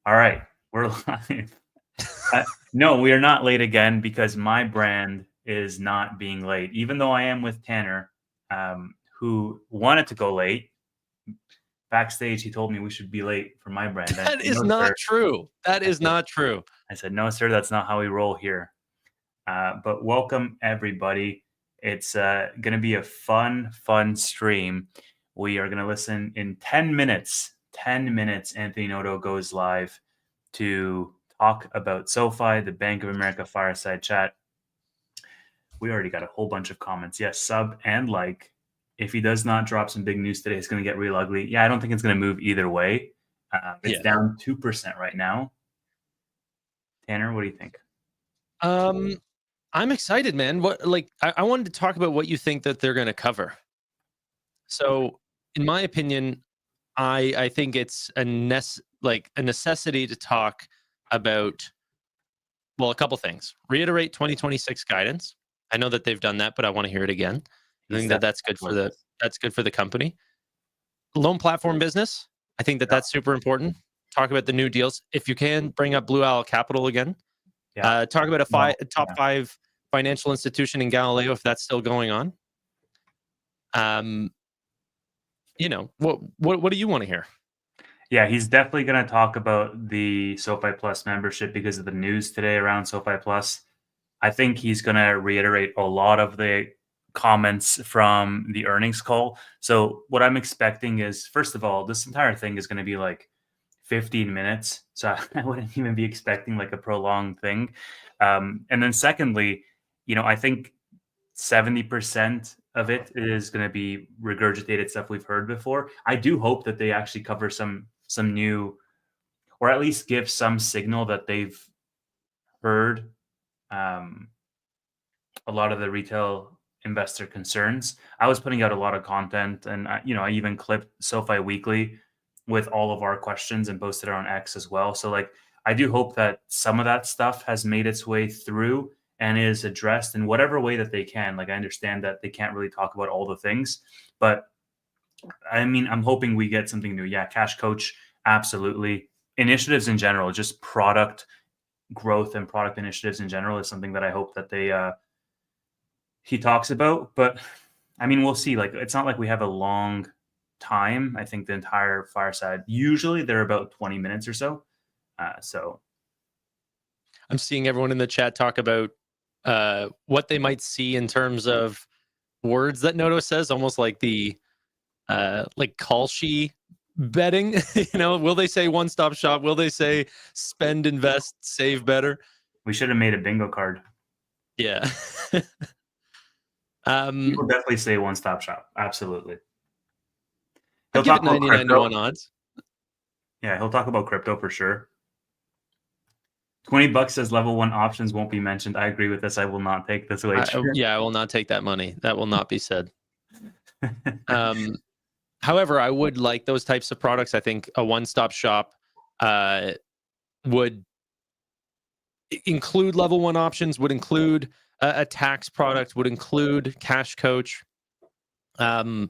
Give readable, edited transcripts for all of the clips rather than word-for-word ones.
All right, we're live. No, we are not late again because my brand is not being late, even though I am with Tanner, who wanted to go late. Backstage, he told me we should be late for my brand. I said, That is no, not sir. true. That I is said, not true. no, sir, that's not how we roll here. But welcome, everybody. It's going to be a fun stream. We are going to listen in 10 minutes. 10 minutes, Anthony Noto goes live to talk about SoFi, the Bank of America Fireside Chat. We already got a whole bunch of comments. Yes, sub and like. If he does not drop some big news today, it's going to get real ugly. Yeah, I don't think it's going to move either way. It's down 2% right now. Tanner, what do you think? I'm excited, man. I wanted to talk about what you think that they're going to cover. So, in my opinion, I think it's a necessity to talk about, well, a couple things. Reiterate 2026 guidance. I know that they've done that, but I want to hear it again. I think that's good for the company. Loan platform business. I think that's super important. Talk about the new deals. If you can, bring up Blue Owl Capital again. Yeah. Talk about a top five financial institution in Galileo, if that's still going on. What do you want to hear? Yeah, he's definitely going to talk about the SoFi Plus membership because of the news today around SoFi Plus. I think he's going to reiterate a lot of the comments from the earnings call. So what I'm expecting is, first of all, this entire thing is going to be like 15 minutes. So I wouldn't even be expecting like a prolonged thing. And then secondly, I think 70% of it is going to be regurgitated stuff we've heard before. I do hope that they actually cover some new, or at least give some signal that they've heard a lot of the retail investor concerns. I was putting out a lot of content, and I even clipped SoFi Weekly with all of our questions and posted it on X as well. So like, I do hope that some of that stuff has made its way through and is addressed in whatever way that they can. Like, I understand that they can't really talk about all the things, but I mean, I'm hoping we get something new. Yeah, Cash Coach, absolutely. Initiatives in general, just product growth and product initiatives in general is something that I hope that he talks about. But I mean, we'll see. Like, it's not like we have a long time. I think the entire Fireside, usually they're about 20 minutes or so. So I'm seeing everyone in the chat talk about what they might see in terms of words that Noto says, almost like the like Kalshi betting. Will they say one-stop shop? Will they say spend, invest, save better? We should have made a bingo card. Yeah. People definitely say one-stop shop. Absolutely. He'll give it 99 to 1 odds. Yeah, he'll talk about crypto for sure. $20 says level 1 options won't be mentioned. I agree with this. I will not take this away. I will not take that money. That will not be said. However, I would like those types of products. I think a one-stop shop would include level 1 options, would include a tax product, would include Cash Coach. So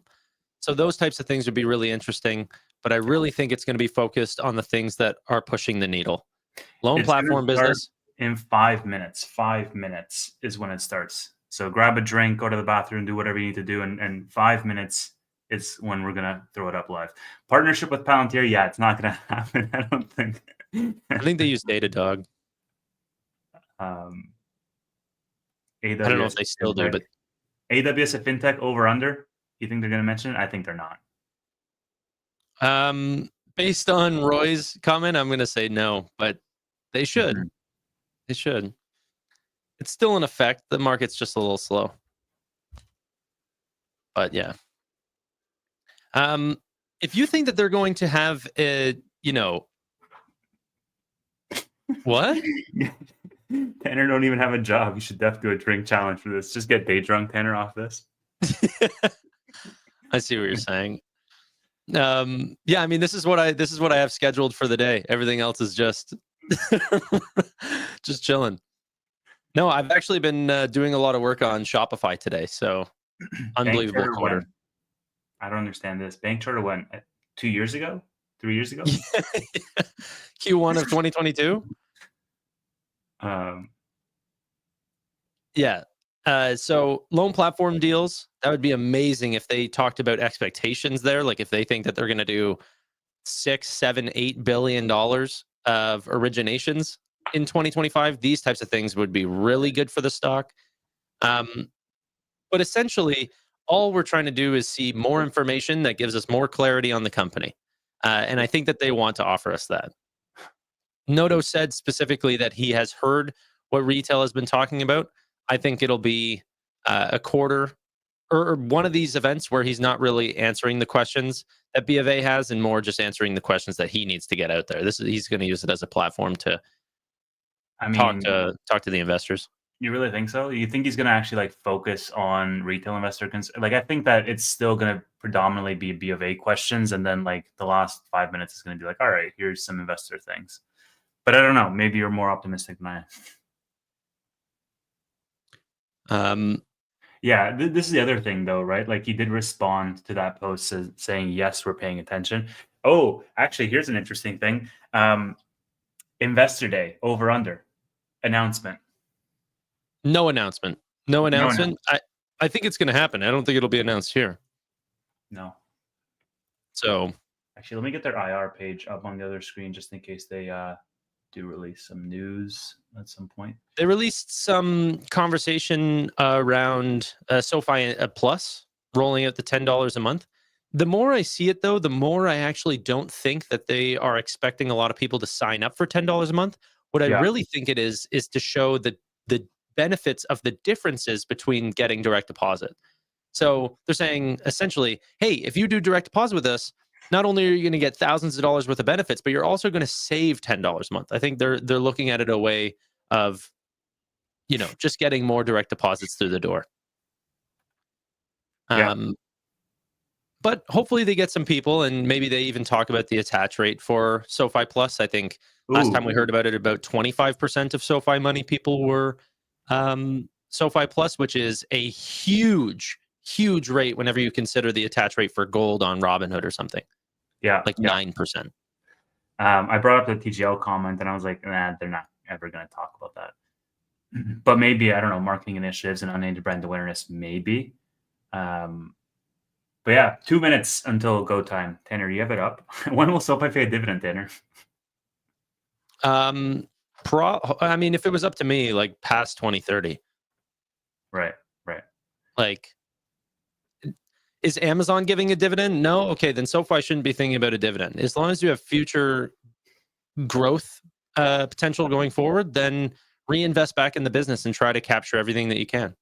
those types of things would be really interesting. But I really think it's going to be focused on the things that are pushing the needle. Loan platform business. In 5 minutes. 5 minutes is when it starts. So grab a drink, go to the bathroom, do whatever you need to do. And 5 minutes is when we're going to throw it up live. Partnership with Palantir. Yeah, it's not going to happen. I don't think. I think they use Datadog. AWS, I don't know if they still do, but AWS a fintech over under. You think they're going to mention it? I think they're not. Based on Roy's comment, I'm going to say no, but they should. Mm-hmm. They should. It's still in effect. The market's just a little slow. But yeah. If you think that they're going to have a, what? Tanner don't even have a job. You should definitely do a drink challenge for this. Just get day drunk, Tanner, off this. I see what you're saying. Yeah, I mean, this is what I have scheduled for the day. Everything else is just just chilling. No, I've actually been doing a lot of work on Shopify today. So unbelievable quarter. I don't understand this. Bank charter went 2 years ago, 3 years ago. Q1 of 2022. Yeah. So loan platform deals, that would be amazing if they talked about expectations there. Like if they think that they're going to do 6, 7, $8 billion of originations in 2025, these types of things would be really good for the stock. But essentially, all we're trying to do is see more information that gives us more clarity on the company. And I think that they want to offer us that. Noto said specifically that he has heard what retail has been talking about. I think it'll be a quarter or one of these events where he's not really answering the questions that B of A has and more just answering the questions that he needs to get out there. He's going to use it as a platform to I talk mean, to the investors. you really think so? You think he's going to actually like focus on retail investor like I think that it's still going to predominantly be B of A questions, and then like the last 5 minutes is going to be like, all right, here's some investor things. But I don't know. Maybe you're more optimistic than I am. Yeah, this is the other thing, though, right? Like he did respond to that post saying, "Yes, we're paying attention." Oh, actually, here's an interesting thing. Investor Day over under announcement. No announcement. No No announcement. I think it's going to happen. I don't think it'll be announced here. No. So actually, let me get their IR page up on the other screen just in case they do release some news at some point. They released some conversation around SoFi Plus rolling out the $10 a month. The more I see it, though, the more I actually don't think that they are expecting a lot of people to sign up for $10 a month. What I really think it is to show the benefits of the differences between getting direct deposit. So they're saying essentially, hey, if you do direct deposit with us, not only are you going to get thousands of dollars worth of benefits, but you're also going to save $10 a month. I think they're looking at it a way of, just getting more direct deposits through the door. But hopefully they get some people, and maybe they even talk about the attach rate for SoFi Plus. I think last time we heard about it, about 25% of SoFi Money people were SoFi Plus, which is a huge rate whenever you consider the attach rate for gold on Robinhood or something. Yeah. Like 9%. I brought up the TGL comment and I was like, nah, they're not ever going to talk about that. But maybe, I don't know, marketing initiatives and unaided brand awareness, maybe. But yeah, 2 minutes until go time. Tanner, you have it up. When will SoFi pay a dividend, Tanner? I mean, if it was up to me, like past 2030. Right. Like, is Amazon giving a dividend? No? Okay, then SoFi shouldn't be thinking about a dividend. As long as you have future growth potential going forward, then reinvest back in the business and try to capture everything that you can.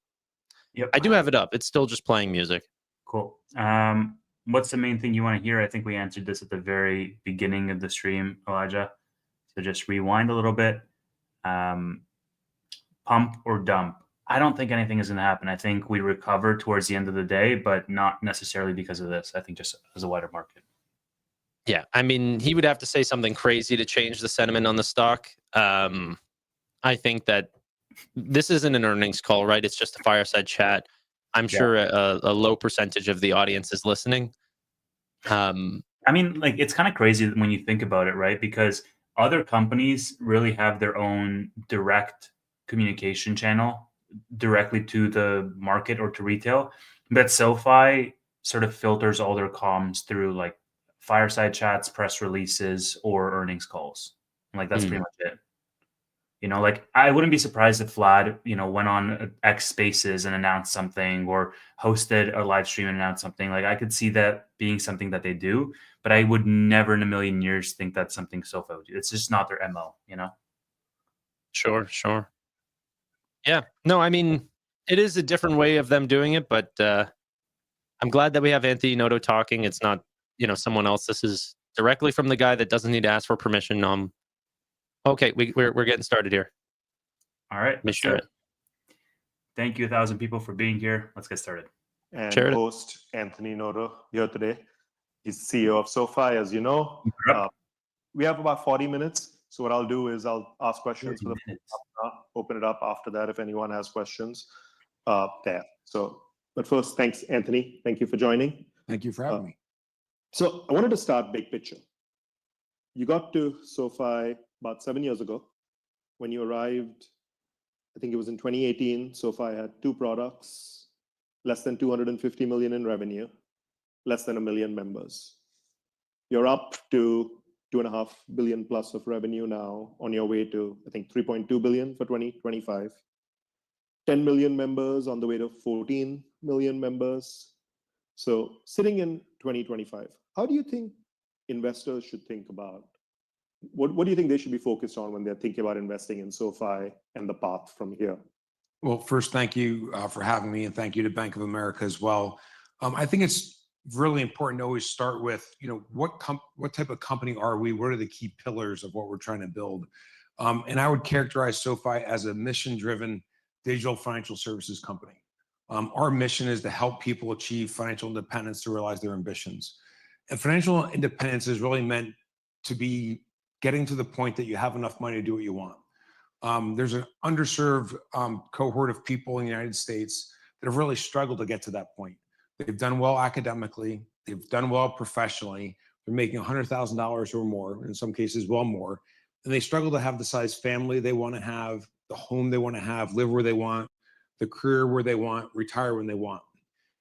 Yep. I do have it up. It's still just playing music. Cool. What's the main thing you want to hear? I think we answered this at the very beginning of the stream, Elijah. So just rewind a little bit. Pump or dump. I don't think anything is going to happen. I think we recover towards the end of the day, but not necessarily because of this. I think just as a wider market. Yeah. I mean, he would have to say something crazy to change the sentiment on the stock. I think that this isn't an earnings call, right? It's just a fireside chat. I'm sure a low percentage of the audience is listening. I mean, like, it's kind of crazy when you think about it, right? Because other companies really have their own direct communication channel directly to the market or to retail. But SoFi sort of filters all their comms through like fireside chats, press releases, or earnings calls. Like, that's pretty much it. Like I wouldn't be surprised if Vlad, went on X Spaces and announced something or hosted a live stream and announced something. Like I could see that being something that they do, but I would never in a million years think that's something SoFi would do. It's just not their MO, Sure. Yeah. No, I mean, it is a different way of them doing it, but I'm glad that we have Anthony Noto talking. It's not, someone else. This is directly from the guy that doesn't need to ask for permission. Okay, we're getting started here. All right. Let's share it. Thank you 1,000 people for being here. Let's get started. And host Anthony Noto here today. He's CEO of SoFi, as you know. We have about 40 minutes. So what I'll do is I'll ask questions for the open it up after that if anyone has questions there. But first, thanks, Anthony. Thank you for joining. Thank you for having me. So I wanted to start big picture. you got to SoFi about 7 years ago. When you arrived, I think it was in 2018, SoFi had two products, less than 250 million in revenue, less than 1 million members. You're up to 2.5 billion plus of revenue now, on your way to, I think, 3.2 billion for 2025. 10 million members, on the way to 14 million members. So sitting in 2025, how do you think investors should think about, what do you think they should be focused on when they're thinking about investing in SoFi and the path from here? Well, first, thank you for having me, and thank you to Bank of America as well. I think it's really important to always start with, what type of company are we? What are the key pillars of what we're trying to build? And I would characterize SoFi as a mission-driven digital financial services company. Our mission is to help people achieve financial independence to realize their ambitions. And financial independence is really meant to be getting to the point that you have enough money to do what you want. There's an underserved cohort of people in the United States that have really struggled to get to that point. They've done well academically, they've done well professionally, they're making $100,000 or more, in some cases well more, and they struggle to have the size family they want to have, the home they want to have, live where they want, the career where they want, retire when they want.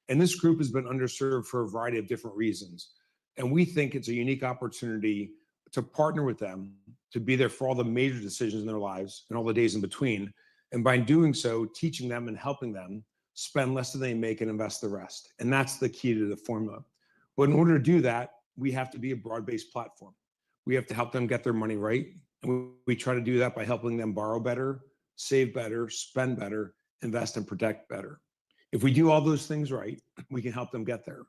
And this group has been underserved for a variety of different reasons. And we think it's a unique opportunity to partner with them, to be there for all the major decisions in their lives and all the days in between. And by doing so, teaching them and helping them spend less than they make and invest the rest. And that's the key to the formula. But in order to do that, we have to be a broad-based platform. We have to help them get their money right. And we try to do that by helping them borrow better, save better, spend better, invest and protect better. If we do all those things right, we can help them get there.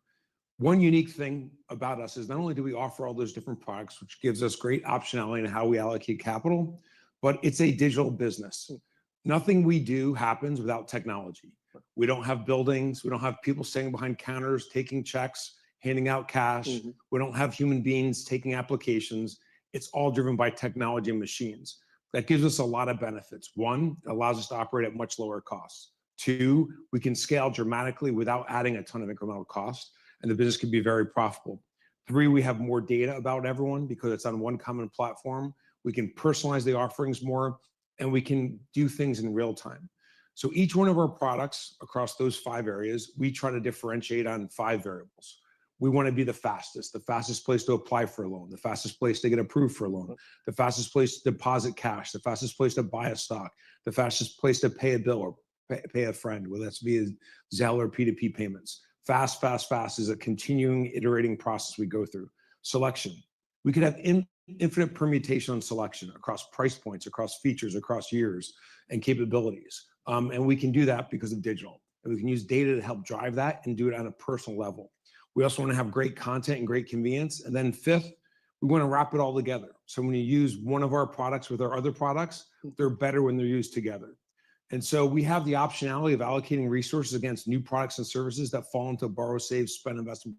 One unique thing about us is not only do we offer all those different products, which gives us great optionality in how we allocate capital, but it's a digital business. Nothing we do happens without technology. We don't have buildings. We don't have people standing behind counters, taking checks, handing out cash. Mm-hmm. We don't have human beings taking applications. It's all driven by technology and machines. That gives us a lot of benefits. One, it allows us to operate at much lower costs. Two, we can scale dramatically without adding a ton of incremental cost, and the business can be very profitable. Three, we have more data about everyone because it's on one common platform. We can personalize the offerings more, and we can do things in real time. So each one of our products across those 5 areas, we try to differentiate on 5 variables. We want to be the fastest place to apply for a loan, the fastest place to get approved for a loan, the fastest place to deposit cash, the fastest place to buy a stock, the fastest place to pay a bill or pay a friend, whether that's via Zelle or P2P payments. Fast, fast, fast is a continuing iterating process we go through. Selection. We could have infinite permutation on selection across price points, across features, across years and capabilities. And we can do that because of digital. And we can use data to help drive that and do it on a personal level. We also want to have great content and great convenience. And then 5th, we want to wrap it all together. So when you use one of our products with our other products, they're better when they're used together. And so we have the optionality of allocating resources against new products and services that fall into borrow, save, spend, invest, and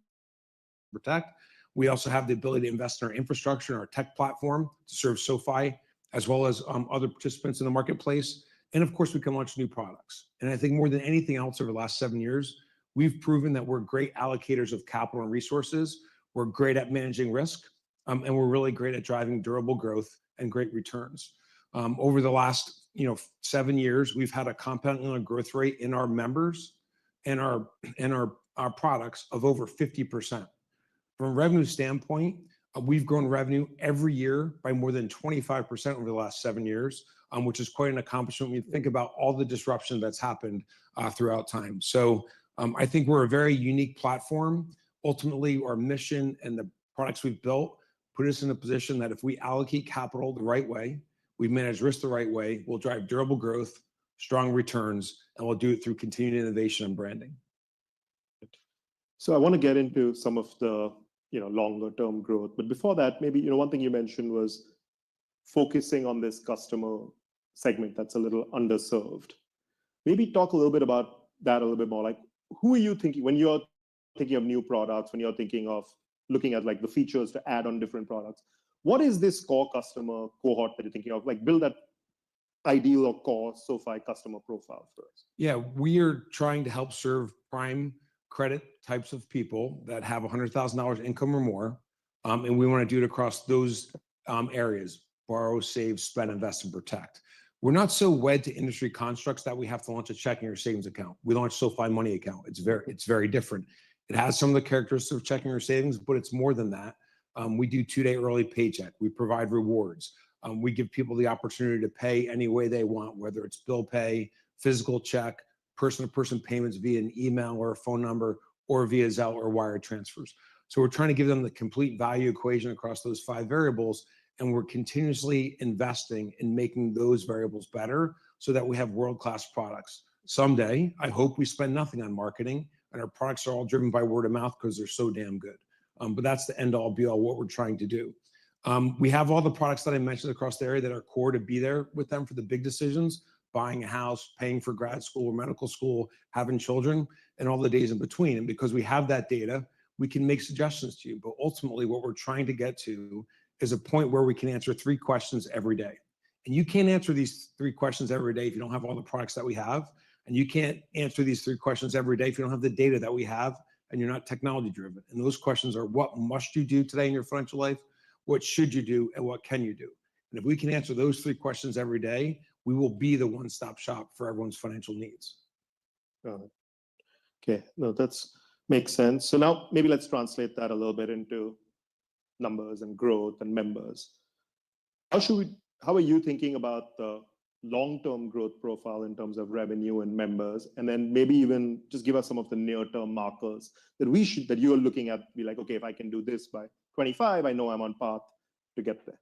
protect. We also have the ability to invest in our infrastructure and our tech platform to serve SoFi, as well as other participants in the marketplace. And of course, we can launch new products. And I think more than anything else over the last 7 years, we've proven that we're great allocators of capital and resources. We're great at managing risk, and we're really great at driving durable growth and great returns. Over the last 7 years, we've had a compounding growth rate in our members and our products of over 50%. From a revenue standpoint, we've grown revenue every year by more than 25% over the last 7 years, which is quite an accomplishment when you think about all the disruption that's happened throughout time. So I think we're a very unique platform. Ultimately, our mission and the products we've built put us in a position that if we allocate capital the right way, we manage risk the right way, we'll drive durable growth, strong returns, and we'll do it through continued innovation and branding. So I want to get into some of the longer term growth, but before that, maybe one thing you mentioned was focusing on this customer segment that's a little underserved. Maybe talk a little bit about that a little bit more. Like, who are you thinking when you're thinking of new products, when you're thinking of looking at like the features to add on different products? What is this core customer cohort that you're thinking of? Like, build that ideal or core SoFi customer profile for us. Yeah, we are trying to help serve prime credit types of people that have $100,000 income or more. And we want to do it across those areas: borrow, save, spend, invest, and protect. We're not so wed to industry constructs that we have to launch a checking or savings account. We launched SoFi Money Account. It's very different. It has some of the characteristics of checking or savings, but it's more than that. We do 2-day early paycheck. We provide rewards. We give people the opportunity to pay any way they want, whether it's bill pay, physical check, person-to-person payments via an email or a phone number, or via Zelle or wire transfers. So we're trying to give them the complete value equation across those 5 variables, and we're continuously investing in making those variables better so that we have world-class products. Someday, I hope we spend nothing on marketing and our products are all driven by word of mouth because they're so damn good. But that's the end all be all what we're trying to do. We have all the products that I mentioned across the area that are core to be there with them for the big decisions: buying a house, paying for grad school or medical school, having children, and all the days in between. And because we have that data, we can make suggestions to you. But ultimately, what we're trying to get to is a point where we can answer 3 questions every day. And you can't answer these 3 questions every day if you don't have all the products that we have. And you can't answer these 3 questions every day if you don't have the data that we have and you're not technology driven. And those questions are: what must you do today in your financial life? What should you do? And what can you do? And if we can answer those 3 questions every day, we will be the one-stop shop for everyone's financial needs. Okay, no, that's makes sense. So now maybe let's translate that a little bit into numbers and growth and members. How are you thinking about the long-term growth profile in terms of revenue and members? And then maybe even just give us some of the near-term markers that you are looking at, be like, okay, if I can do this by 25, I know I'm on path to get there.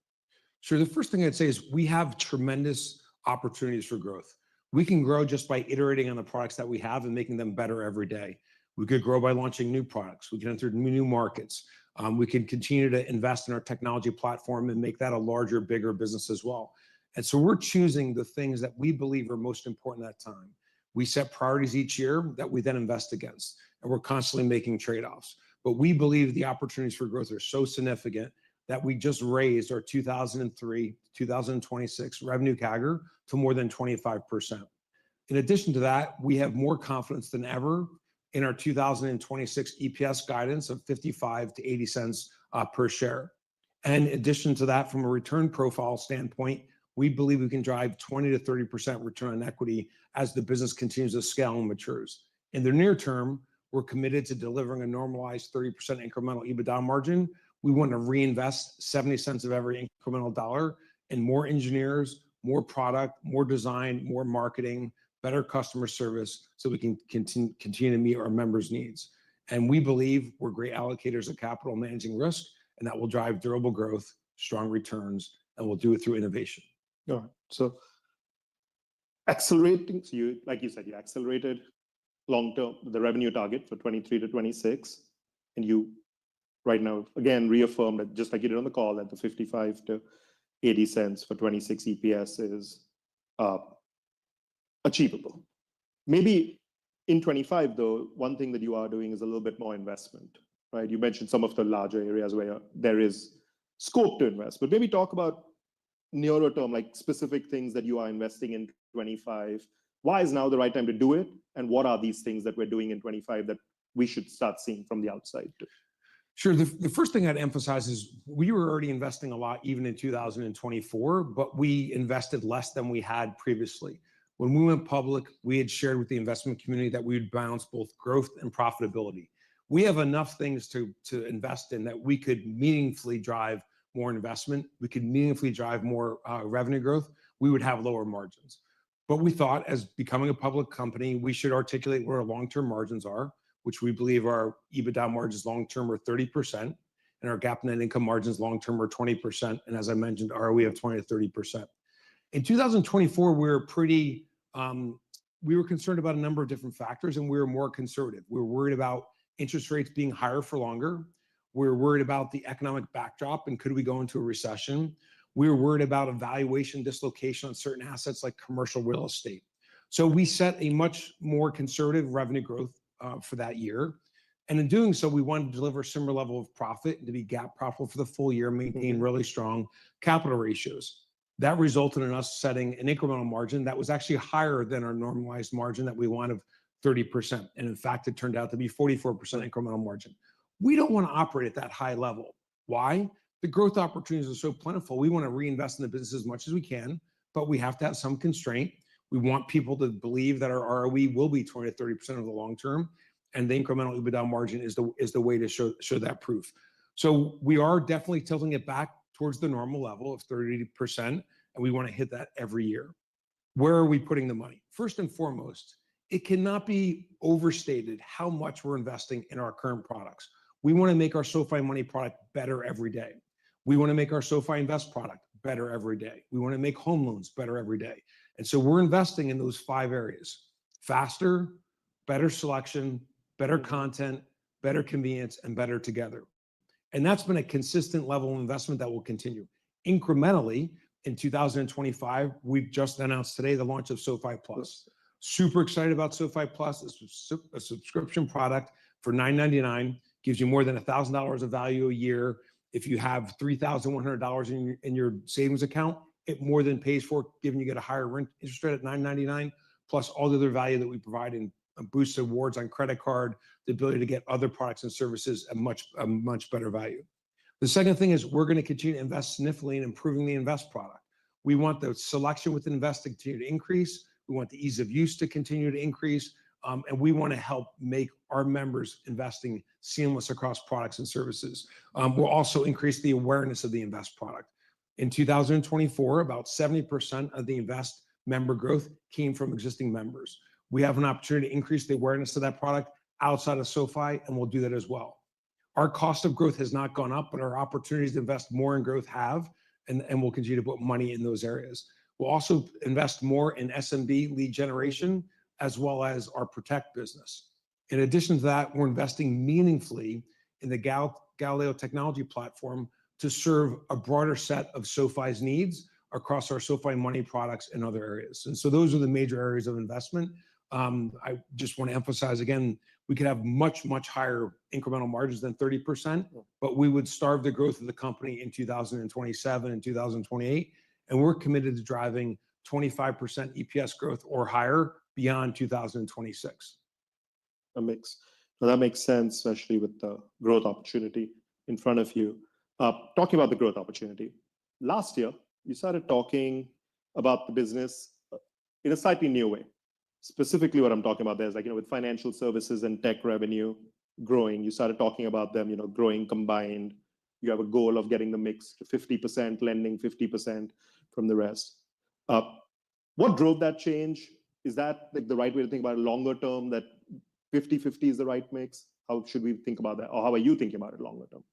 Sure. The first thing I'd say is we have tremendous opportunities for growth. We can grow just by iterating on the products that we have and making them better every day. We could grow by launching new products. We can enter new markets. We can continue to invest in our technology platform and make that a larger, bigger business as well. And so we're choosing the things that we believe are most important at that time. We set priorities each year that we then invest against, and we're constantly making trade-offs. But we believe the opportunities for growth are so significant that we just raised our 2003 to 2026 revenue CAGR to more than 25%. In addition to that, we have more confidence than ever in our 2026 EPS guidance of 55 to 80 cents per share. And in addition to that, from a return profile standpoint, we believe we can drive 20 to 30% return on equity as the business continues to scale and matures. In the near term, we're committed to delivering a normalized 30% incremental EBITDA margin. We want to reinvest 70 cents of every incremental dollar in more engineers, more product, more design, more marketing, better customer service, so we can continue to meet our members' needs. And we believe we're great allocators of capital managing risk, and that will drive durable growth, strong returns, and we'll do it through innovation. All right. So accelerating, so you, like you said, you accelerated long-term, the revenue target for 23 to 26, and you right now, again, reaffirmed that, just like you did on the call, that the 55 to 80 cents for 26 EPS is achievable. Maybe in 25, though, one thing that you are doing is a little bit more investment, right? You mentioned some of the larger areas where there is scope to invest, but maybe talk about nearer term, like specific things that you are investing in 25. Why is now the right time to do it? And what are these things that we're doing in 25 that we should start seeing from the outside too? Sure. The first thing I'd emphasize is we were already investing a lot even in 2024, but we invested less than we had previously. When we went public, we had shared with the investment community that we would balance both growth and profitability. We have enough things to invest in that we could meaningfully drive more investment. We could meaningfully drive more revenue growth. We would have lower margins. But we thought, as becoming a public company, we should articulate where our long-term margins are, which we believe our EBITDA margins long-term are 30%, and our GAAP net income margins long-term are 20%. And as I mentioned, ROE of 20 to 30%. In 2024, we were concerned about a number of different factors, and we were more conservative. We were worried about interest rates being higher for longer. We were worried about the economic backdrop and could we go into a recession. We were worried about a valuation dislocation on certain assets like commercial real estate. So we set a much more conservative revenue growth for that year. And in doing so, we wanted to deliver a similar level of profit and to be GAAP profitable for the full year, maintain really strong capital ratios. That resulted in us setting an incremental margin that was actually higher than our normalized margin that we want of 30%. And in fact, it turned out to be 44% incremental margin. We don't want to operate at that high level. Why? the growth opportunities are so plentiful. We want to reinvest in the business as much as we can, but we have to have some constraint. We want people to believe that our ROE will be 20 to 30% over the long term, and the incremental EBITDA margin is the way to show that proof. So we are definitely tilting it back towards the normal level of 30%, and we want to hit that every year. Where are we putting the money? First and foremost, it cannot be overstated how much we're investing in our current products. We want to make our SoFi Money product better every day. We want to make our SoFi Invest product better every day. We want to make home loans better every day. And so we're investing in those 5 areas: faster, better selection, better content, better convenience, and better together. And that's been a consistent level of investment that will continue. Incrementally, in 2025, we've just announced today the launch of SoFi Plus. Super excited about SoFi Plus. It's a subscription product for $9.99, gives you more than $1,000 of value a year. If you have $3,100 in your savings account, it more than pays for it, giving you a higher interest rate at $9.99, plus all the other value that we provide in boosted rewards on credit card, the ability to get other products and services at a much better value. The second thing is we're going to continue to invest significantly in improving the Invest product. We want the selection with Invest to continue to increase. We want the ease of use to continue to increase. And we want to help make our members investing seamless across products and services. We'll also increase the awareness of the Invest product. In 2024, about 70% of the Invest member growth came from existing members. We have an opportunity to increase the awareness of that product outside of SoFi, and we'll do that as well. Our cost of growth has not gone up, but our opportunities to invest more in growth have, and we'll continue to put money in those areas. We'll also invest more in SMB lead generation, as well as our Protect business. In addition to that, we're investing meaningfully in the Galileo technology platform to serve a broader set of SoFi's needs across our SoFi Money products and other areas. And so those are the major areas of investment. I just want to emphasize again, we could have much higher incremental margins than 30%, but we would starve the growth of the company in 2027 and 2028. And we're committed to driving 25% EPS growth or higher beyond 2026. That makes sense, especially with the growth opportunity in front of you. Talking about the growth opportunity, last year, you started talking about the business in a slightly new way. Specifically, what I'm talking about there is with financial services and tech revenue growing, you started talking about them, growing combined. You have a goal of getting the mix to 50% lending, 50% from the rest. What drove that change? Is that the right way to think about it longer term, that 50-50 is the right mix? How should we think about that? Or how are you thinking about it longer term?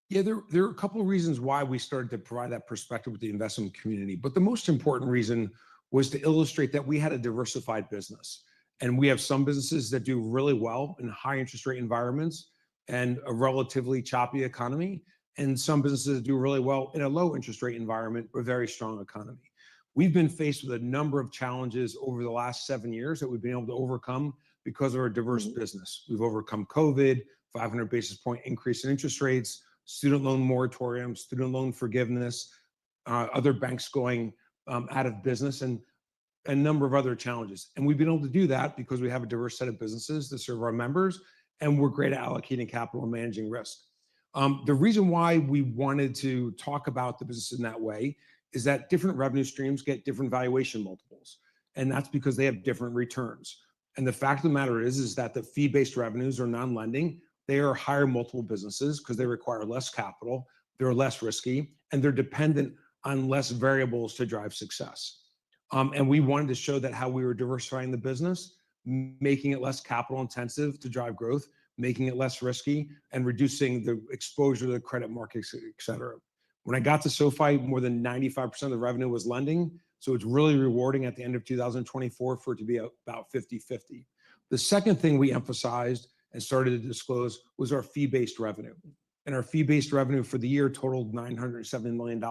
Yeah, there are a couple of reasons why we started to provide that perspective with the investment community. But the most important reason was to illustrate that we had a diversified business. And we have some businesses that do really well in high interest rate environments and a relatively choppy economy, and some businesses that do really well in a low interest rate environment or very strong economy. We've been faced with a number of challenges over the last 7 years that we've been able to overcome because of our diverse business. We've overcome COVID, 500 basis point increase in interest rates, student loan moratorium, student loan forgiveness, other banks going out of business, and a number of other challenges. And we've been able to do that because we have a diverse set of businesses to serve our members, and we're great at allocating capital and managing risk. The reason why we wanted to talk about the business in that way is that different revenue streams get different valuation multiples, and that's because they have different returns. And the fact of the matter is that the fee-based revenues or non-lending, they are higher multiple businesses because they require less capital, they're less risky, and they're dependent on less variables to drive success. And we wanted to show that how we were diversifying the business, making it less capital intensive to drive growth, making it less risky, and reducing the exposure to the credit markets, et cetera. When I got to SoFi, more than 95% of the revenue was lending. So it's really rewarding at the end of 2024 for it to be about 50-50. The second thing we emphasized and started to disclose was our fee-based revenue. And our fee-based revenue for the year totaled $970 million.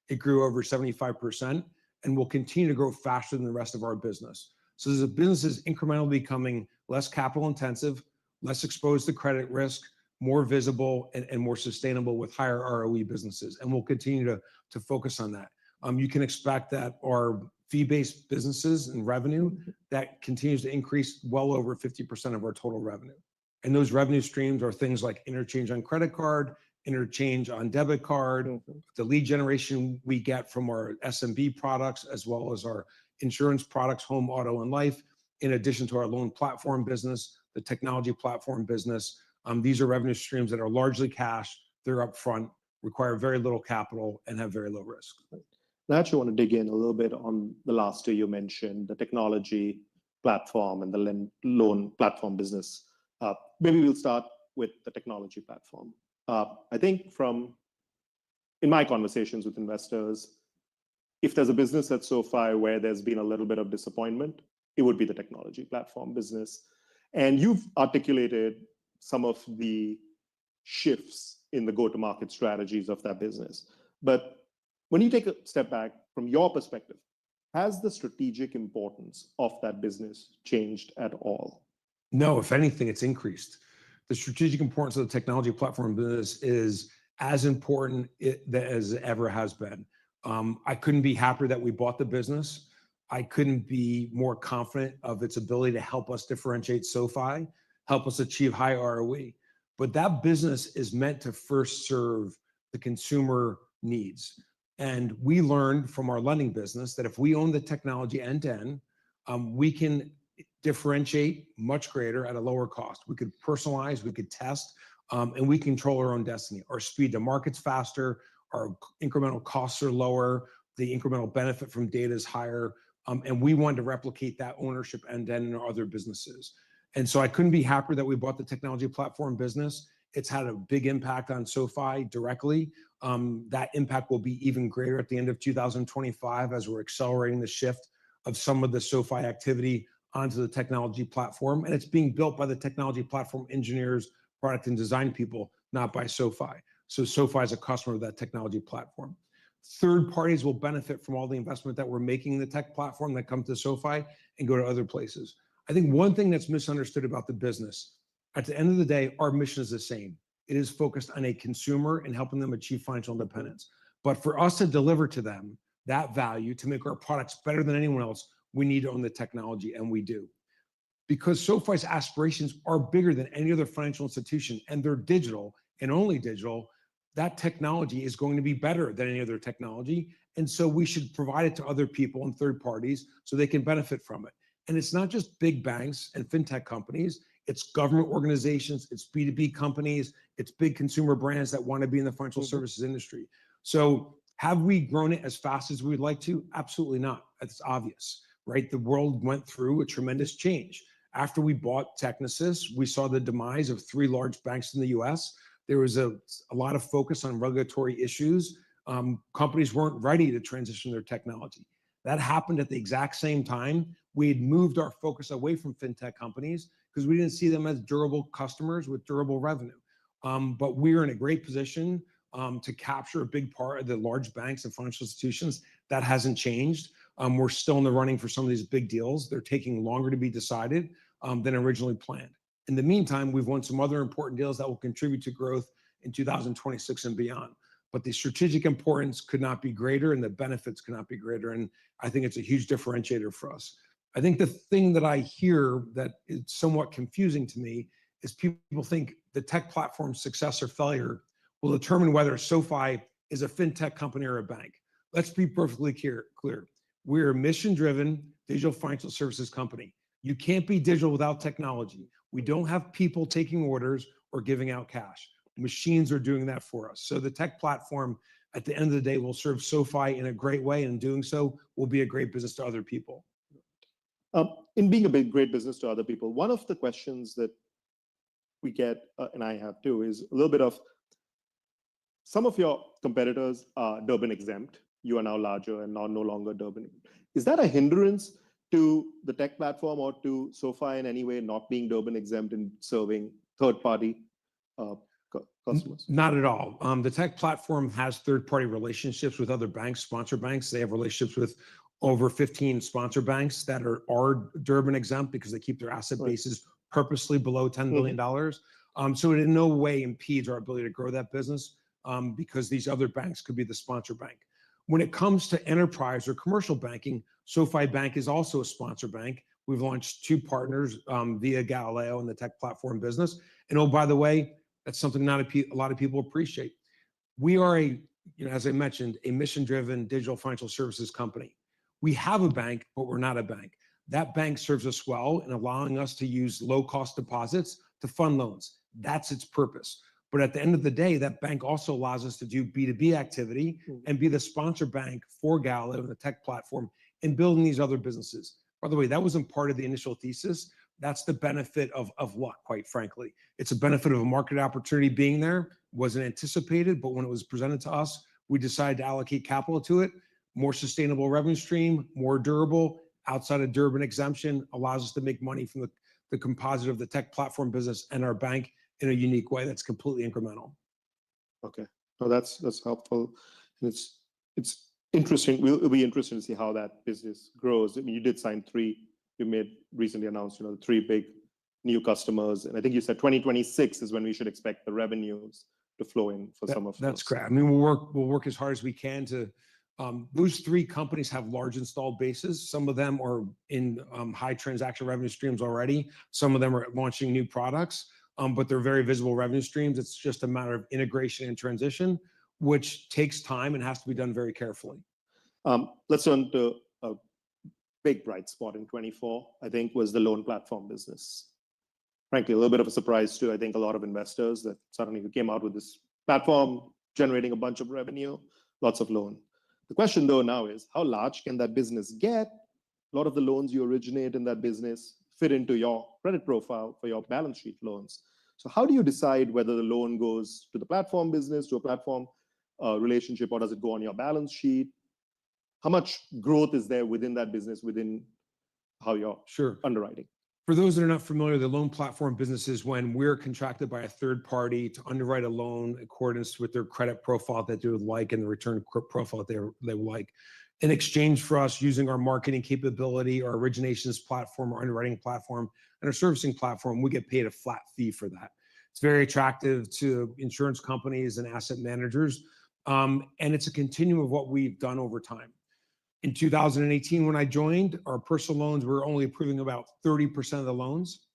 It grew over 75% and will continue to grow faster than the rest of our business. So as the business is incrementally becoming less capital intensive, less exposed to credit risk, more visible and more sustainable with higher ROE businesses. And we'll continue to focus on that. You can expect that our fee-based businesses and revenue, that continues to increase well over 50% of our total revenue. And those revenue streams are things like interchange on credit card, interchange on debit card, Mhm. the lead generation we get from our SMB products, as well as our insurance products, home, auto, and life, in addition to our loan platform business, the technology platform business. These are revenue streams that are largely cash, they're upfront, require very little capital, and have very low risk. I actually want to dig in a little bit on the last two you mentioned, the technology platform and the loan platform business. Maybe we'll start with the technology platform. I think in my conversations with investors, if there's a business at SoFi where there's been a little bit of disappointment, it would be the technology platform business. And you've articulated some of the shifts in the go-to-market strategies of that business. But when you take a step back from your perspective, has the strategic importance of that business changed at all? No, if anything, it's increased. The strategic importance of the technology platform business is as important as it ever has been. I couldn't be happier that we bought the business. I couldn't be more confident of its ability to help us differentiate SoFi, help us achieve high ROE. But that business is meant to first serve the consumer needs. And we learned from our lending business that if we own the technology end to end, we can differentiate much greater at a lower cost. We could personalize, we could test, and we control our own destiny. Our speed to market's faster, our incremental costs are lower, the incremental benefit from data is higher, and we wanted to replicate that ownership end to end in our other businesses. And so I couldn't be happier that we bought the technology platform business. It's had a big impact on SoFi directly. That impact will be even greater at the end of 2025 as we're accelerating the shift of some of the SoFi activity onto the technology platform. And it's being built by the technology platform engineers, product and design people, not by SoFi. So SoFi is a customer of that technology platform. Third parties will benefit from all the investment that we're making in the tech platform that comes to SoFi and go to other places. I think one thing that's misunderstood about the business, at the end of the day, our mission is the same. It is focused on a consumer and helping them achieve financial independence. But for us to deliver to them that value, to make our products better than anyone else, we need to own the technology, and we do. Because SoFi's aspirations are bigger than any other financial institution, and they're digital and only digital, that technology is going to be better than any other technology. And so we should provide it to other people and third parties so they can benefit from it. And it's not just big banks and fintech companies, it's government organizations, it's B2B companies, it's big consumer brands that want to be in the financial services industry. So have we grown it as fast as we'd like to? Absolutely not. That's obvious, right? The world went through a tremendous change. After we bought Technisys, we saw the demise of 3 large banks in the US. There was a lot of focus on regulatory issues. Companies weren't ready to transition their technology. That happened at the exact same time. We had moved our focus away from fintech companies because we didn't see them as durable customers with durable revenue. But we're in a great position to capture a big part of the large banks and financial institutions. That hasn't changed. We're still in the running for some of these big deals. They're taking longer to be decided than originally planned. In the meantime, we've won some other important deals that will contribute to growth in 2026 and beyond. But the strategic importance could not be greater and the benefits could not be greater. And I think it's a huge differentiator for us. I think the thing that I hear that is somewhat confusing to me is people think the tech platform's success or failure will determine whether SoFi is a fintech company or a bank. Let's be perfectly clear. We're a mission-driven digital financial services company. You can't be digital without technology. We don't have people taking orders or giving out cash. Machines are doing that for us. So the tech platform, at the end of the day, will serve SoFi in a great way, and in doing so, will be a great business to other people. In being a great business to other people, one of the questions that we get, and I have too, is a little bit of some of your competitors are Durbin exempt. You are now larger and now no longer Durbin. Is that a hindrance to the tech platform or to SoFi in any way, not being Durbin exempt and serving third-party customers? Not at all. The tech platform has third-party relationships with other banks, sponsor banks. They have relationships with over 15 sponsor banks that are Durbin exempt because they keep their asset bases purposely below $10 billion. So it in no way impedes our ability to grow that business because these other banks could be the sponsor bank. When it comes to enterprise or commercial banking, SoFi Bank is also a sponsor bank. We've launched 2 partners via Galileo in the tech platform business. And oh, by the way, That's something not a lot of people appreciate. We are as I mentioned, a mission-driven digital financial services company. We have a bank, but we're not a bank. That bank serves us well in allowing us to use low-cost deposits to fund loans. That's its purpose. But at the end of the day, that bank also allows us to do B2B activity and be the sponsor bank for Gallo and the tech platform in building these other businesses. By the way, that wasn't part of the initial thesis. That's the benefit of luck, quite frankly. It's a benefit of a market opportunity being there. Wasn't anticipated, but when it was presented to us, we decided to allocate capital to it. More sustainable revenue stream, more durable, outside of Durbin exemption, allows us to make money from the composite of the tech platform business and our bank in a unique way that's completely incremental. Okay, no, that's helpful. And it's interesting. It'll be interesting to see how that business grows. I mean, you did sign recently announced, 3 big new customers, and I think you said 2026 is when we should expect the revenues to flow in for some of that's those. correct. I mean, we'll work as hard as we can to. Those 3 companies have large installed bases. Some of them are in high transaction revenue streams already. Some of them are launching new products, but they're very visible revenue streams. It's just a matter of integration and transition, which takes time and has to be done very carefully. Let's turn to a big bright spot in 24, I think, was the loan platform business. Frankly, a little bit of a surprise to, I think, a lot of investors that suddenly we came out with this platform generating a bunch of revenue, lots of loan. The question though now is, how large can that business get? A lot of the loans you originate in that business fit into your credit profile for your balance sheet loans. So how do you decide whether the loan goes to the platform business, to a platform relationship, or does it go on your balance sheet? How much growth is there within that business, within how you're underwriting? For those that are not familiar, the loan platform business is when we're contracted by a third party to underwrite a loan in accordance with their credit profile that they would like and the return profile that they would like. In exchange for us using our marketing capability, our originations platform, our underwriting platform, and our servicing platform, we get paid a flat fee for that. It's very attractive to insurance companies and asset managers. And it's a continuum of what we've done over time. In 2018, when I joined, our personal loans were only approving about 30% of the loans.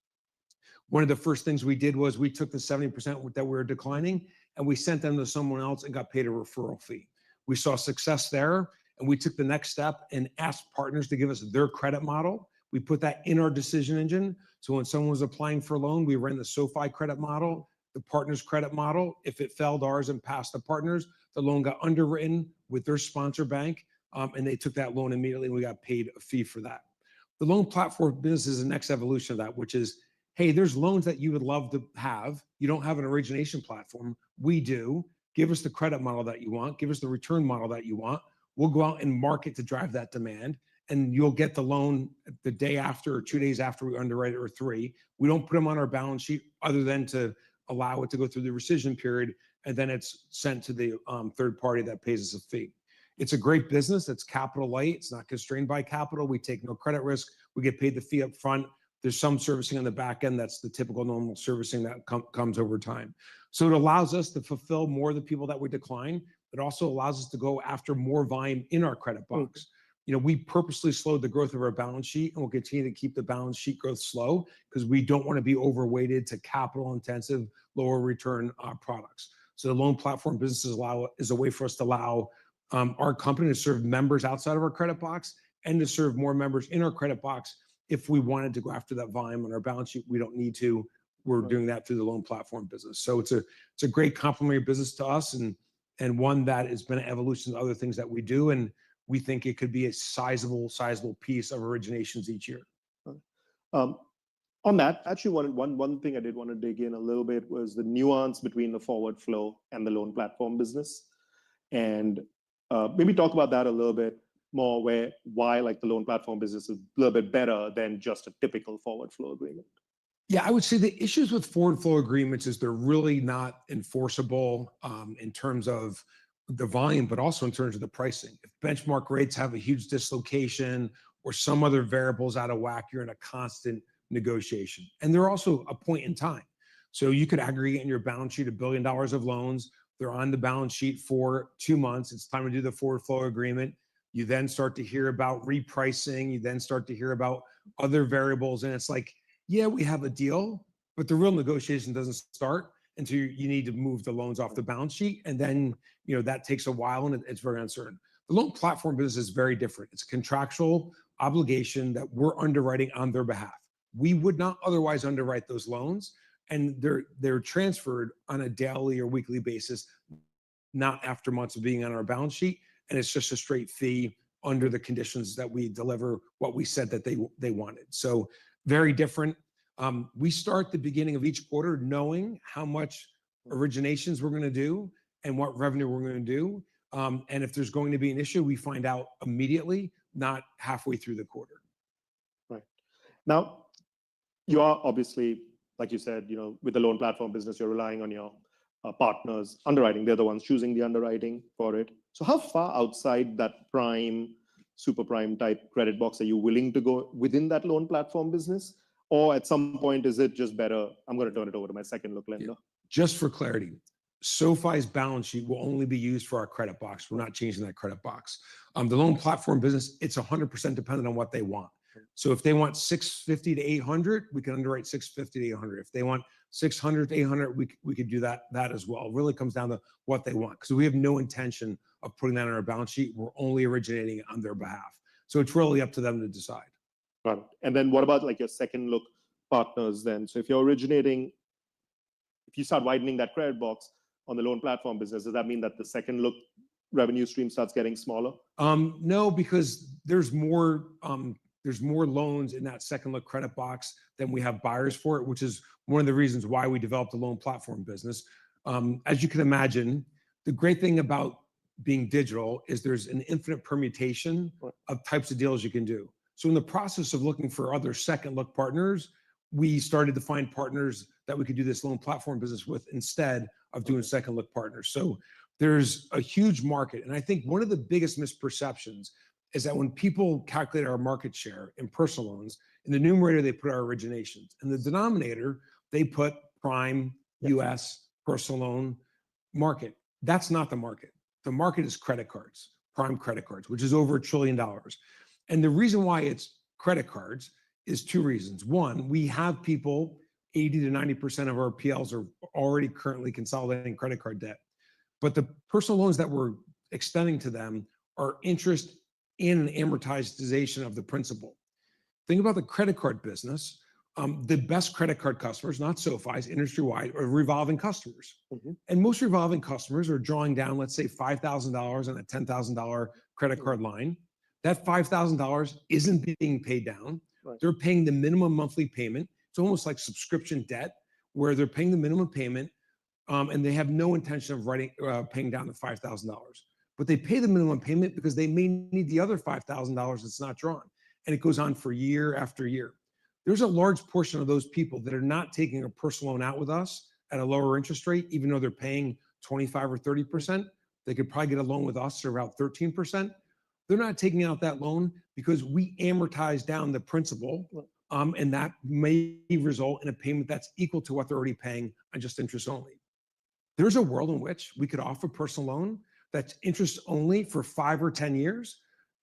One of the first things we did was we took the 70% that we were declining and we sent them to someone else and got paid a referral fee. We saw success there and we took the next step and asked partners to give us their credit model. We put that in our decision engine. So when someone was applying for a loan, we ran the Sofi credit model, the partner's credit model. If it failed ours and passed the partners, the loan got underwritten with their sponsor bank. And they took that loan immediately and we got paid a fee for that. The loan platform business is the next evolution of that, which is, hey, there's loans that you would love to have. You don't have an origination platform. We do. Give us the credit model that you want. Give us the return model that you want. We'll go out and market to drive that demand. And you'll get the loan the day after or 2 days after we underwrite it or 3. We don't put them on our balance sheet other than to allow it to go through the rescission period. And then it's sent to the third party that pays us a fee. It's a great business. It's capital light. It's not constrained by capital. We take no credit risk. We get paid the fee up front. There's some servicing on the back end. That's the typical normal servicing that comes over time. So it allows us to fulfill more of the people that we decline. It also allows us to go after more volume in our credit box. We purposely slowed the growth of our balance sheet and we'll continue to keep the balance sheet growth slow because we don't want to be overweighted to capital intensive, lower return products. So the loan platform business is a way for us to allow our company to serve members outside of our credit box and to serve more members in our credit box. If we wanted to go after that volume on our balance sheet, we don't need to. We're doing that through the loan platform business. So it's a great complementary business to us and one that has been an evolution of other things that we do. And we think it could be a sizable piece of originations each year. On that, actually, one thing I did want to dig in a little bit was the nuance between the forward flow and the loan platform business. And maybe talk about that a little bit more, why like the loan platform business is a little bit better than just a typical forward flow agreement. Yeah, I would say the issues with forward flow agreements is they're really not enforceable in terms of the volume, but also in terms of the pricing. If benchmark rates have a huge dislocation or some other variables out of whack, you're in a constant negotiation. And they're also a point in time. So you could aggregate in your balance sheet $1 billion of loans. They're on the balance sheet for 2 months. It's time to do the forward flow agreement. You then start to hear about repricing. You then start to hear about other variables. And it's like, yeah, we have a deal, but the real negotiation doesn't start until you need to move the loans off the balance sheet. And then, that takes a while and it's very uncertain. The loan platform business is very different. It's a contractual obligation that we're underwriting on their behalf. We would not otherwise underwrite those loans, and they're transferred on a daily or weekly basis, not after months of being on our balance sheet. And it's just a straight fee under the conditions that we deliver what we said that they wanted. So very different. We start the beginning of each quarter knowing how much originations we're going to do and what revenue we're going to do. And if there's going to be an issue, we find out immediately, not halfway through the quarter. Right. Now, you are obviously, like you said, with the loan platform business, you're relying on your partners underwriting. They're the ones choosing the underwriting for it. So how far outside that prime, super prime type credit box are you willing to go within that loan platform business? Or at some point, is it just better, I'm going to turn it over to my second look lender? Just for clarity, SoFi's balance sheet will only be used for our credit box. We're not changing that credit box. The loan platform business, it's 100% dependent on what they want. So if they want 650 to 800, we can underwrite 650 to 800. If they want 600 to 800, we could do that as well. It really comes down to what they want, because we have no intention of putting that on our balance sheet. We're only originating on their behalf. So it's really up to them to decide. Got it. And then what about like your second look partners then? So if you're originating, if you start widening that credit box on the loan platform business, does that mean that the second look revenue stream starts getting smaller? No, because there's more loans in that second look credit box than we have buyers for it, which is one of the reasons why we developed the loan platform business. As you can imagine, the great thing about being digital is there's an infinite permutation of types of deals you can do. So in the process of looking for other second look partners, we started to find partners that we could do this loan platform business with instead of doing second look partners. So there's a huge market. And I think one of the biggest misperceptions is that when people calculate our market share in personal loans, in the numerator, they put our originations. In the denominator, they put prime, US, personal loan market. That's not the market. The market is credit cards, prime credit cards, which is over $1 trillion. And the reason why it's credit cards is two reasons. One, we have people, 80 to 90% of our PLs are already currently consolidating credit card debt. But the personal loans that we're extending to them are interest in an amortization of the principal. Think about the credit card business. The best credit card customers, not SoFi's, industry-wide, are revolving customers. And most revolving customers are drawing down, let's say, $5,000 on a $10,000 credit card line. That $5,000 isn't being paid down. They're paying the minimum monthly payment. It's almost like subscription debt, where they're paying the minimum payment, and they have no intention of paying down the $5,000. But they pay the minimum payment because they may need the other $5,000 that's not drawn. And it goes on for year after year. There's a large portion of those people that are not taking a personal loan out with us at a lower interest rate, even though they're paying 25 or 30%. They could probably get a loan with us at around 13%. They're not taking out that loan because we amortize down the principal, and that may result in a payment that's equal to what they're already paying on just interest only. There's a world in which we could offer personal loan that's interest only for 5 or 10 years,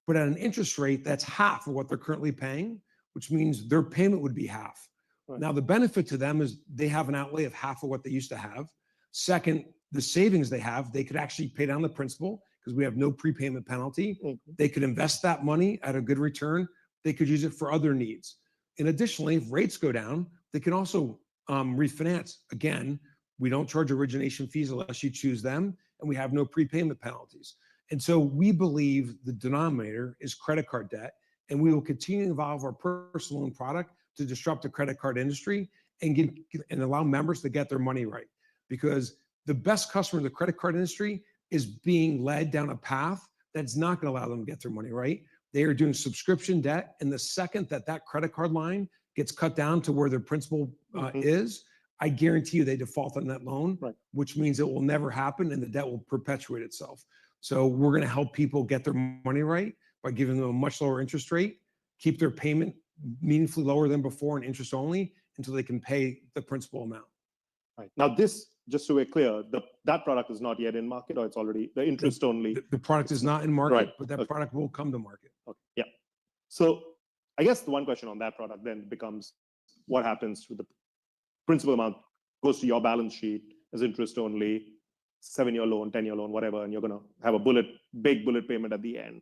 but at an interest rate that's half of what they're currently paying, which means their payment would be half. Now, the benefit to them is they have an outlay of half of what they used to have. Second, the savings they have, they could actually pay down the principal because we have no prepayment penalty. They could invest that money at a good return. They could use it for other needs. And additionally, if rates go down, they can also refinance. Again, we don't charge origination fees unless you choose them, and we have no prepayment penalties. And so we believe the denominator is credit card debt, and we will continue to evolve our personal loan product to disrupt the credit card industry and allow members to get their money right. Because the best customer in the credit card industry is being led down a path that's not going to allow them to get their money right. They are doing subscription debt, and the second that credit card line gets cut down to where their principal is, I guarantee you they default on that loan, which means it will never happen and the debt will perpetuate itself. So we're going to help people get their money right by giving them a much lower interest rate, keep their payment meaningfully lower than before and interest only until they can pay the principal amount. Right. Now this, just so we're clear, that product is not yet in market, or it's already the interest only? The product is not in market, but that product will come to market. Okay. Yeah. So I guess the one question on that product then becomes, what happens with the principal amount goes to your balance sheet, as interest only, 7-year loan, 10-year loan, whatever, and you're going to have a big bullet payment at the end.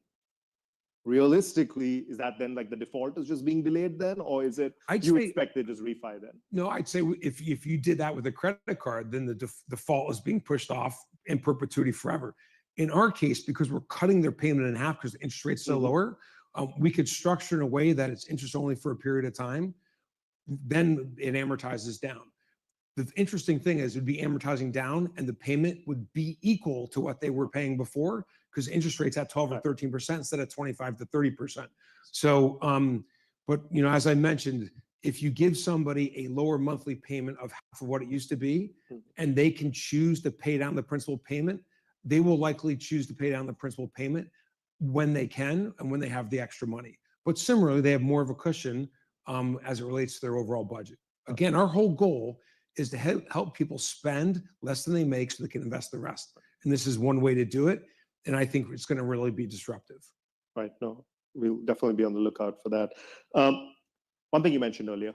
Realistically, is that then like the default is just being delayed then, or is it you expect they just refi then? No, I'd say if you did that with a credit card, then the default is being pushed off in perpetuity forever. In our case, because we're cutting their payment in half because the interest rate's so lower, we could structure in a way that it's interest only for a period of time. Then it amortizes down. The interesting thing is it'd be amortizing down and the payment would be equal to what they were paying before because interest rates at 12 or 13% instead of 25 to 30%. So, but as I mentioned, if you give somebody a lower monthly payment of half of what it used to be, and they can choose to pay down the principal payment, they will likely choose to pay down the principal payment when they can and when they have the extra money. But similarly, they have more of a cushion as it relates to their overall budget. Again, our whole goal is to help people spend less than they make so they can invest the rest. And this is one way to do it. And I think it's going to really be disruptive. Right. No, we'll definitely be on the lookout for that. One thing you mentioned earlier,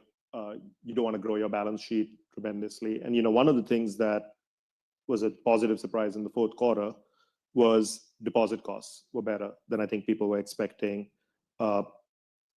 you don't want to grow your balance sheet tremendously. And, one of the things that was a positive surprise in the fourth quarter was deposit costs were better than I think people were expecting. I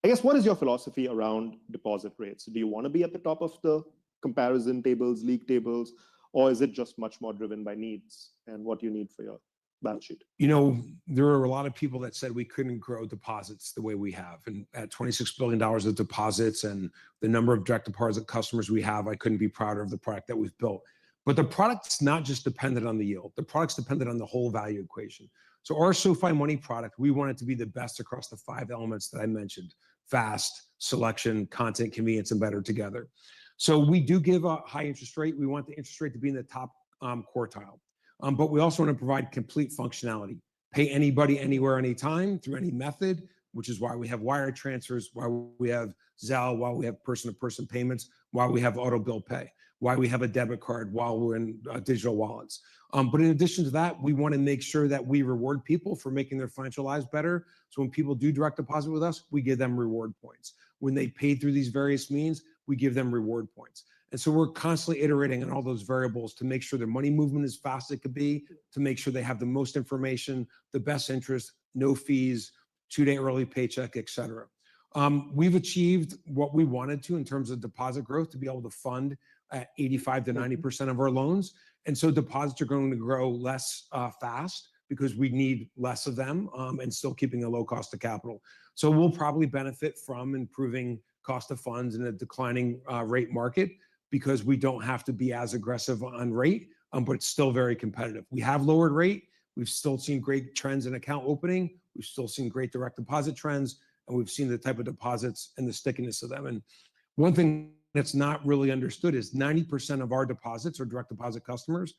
guess, what is your philosophy around deposit rates? Do you want to be at the top of the comparison tables, league tables, or is it just much more driven by needs and what you need for your balance sheet? There were a lot of people that said we couldn't grow deposits the way we have. And at $26 billion of deposits and the number of direct deposit customers we have, I couldn't be prouder of the product that we've built. But the product's not just dependent on the yield. The product's dependent on the whole value equation. So our SoFi Money product, we want it to be the best across the 5 elements that I mentioned: fast, selection, content, convenience, and better together. So we do give a high interest rate. We want the interest rate to be in the top quartile. But we also want to provide complete functionality. Pay anybody, anywhere, anytime, through any method, which is why we have wire transfers, why we have Zelle, why we have person-to-person payments, why we have auto bill pay, why we have a debit card while we're in digital wallets. But in addition to that, we want to make sure that we reward people for making their financial lives better. So when people do direct deposit with us, we give them reward points. When they pay through these various means, we give them reward points. And so we're constantly iterating on all those variables to make sure their money movement as fast as it could be, to make sure they have the most information, the best interest, no fees, 2-day early paycheck, et cetera. We've achieved what we wanted to in terms of deposit growth to be able to fund at 85 to 90% of our loans. And so deposits are going to grow less fast because we need less of them and still keeping a low cost of capital. So we'll probably benefit from improving cost of funds in a declining rate market because we don't have to be as aggressive on rate, but it's still very competitive. We have lowered rate. We've still seen great trends in account opening. We've still seen great direct deposit trends, and we've seen the type of deposits and the stickiness of them. And one thing that's not really understood is 90% of our deposits are direct deposit customers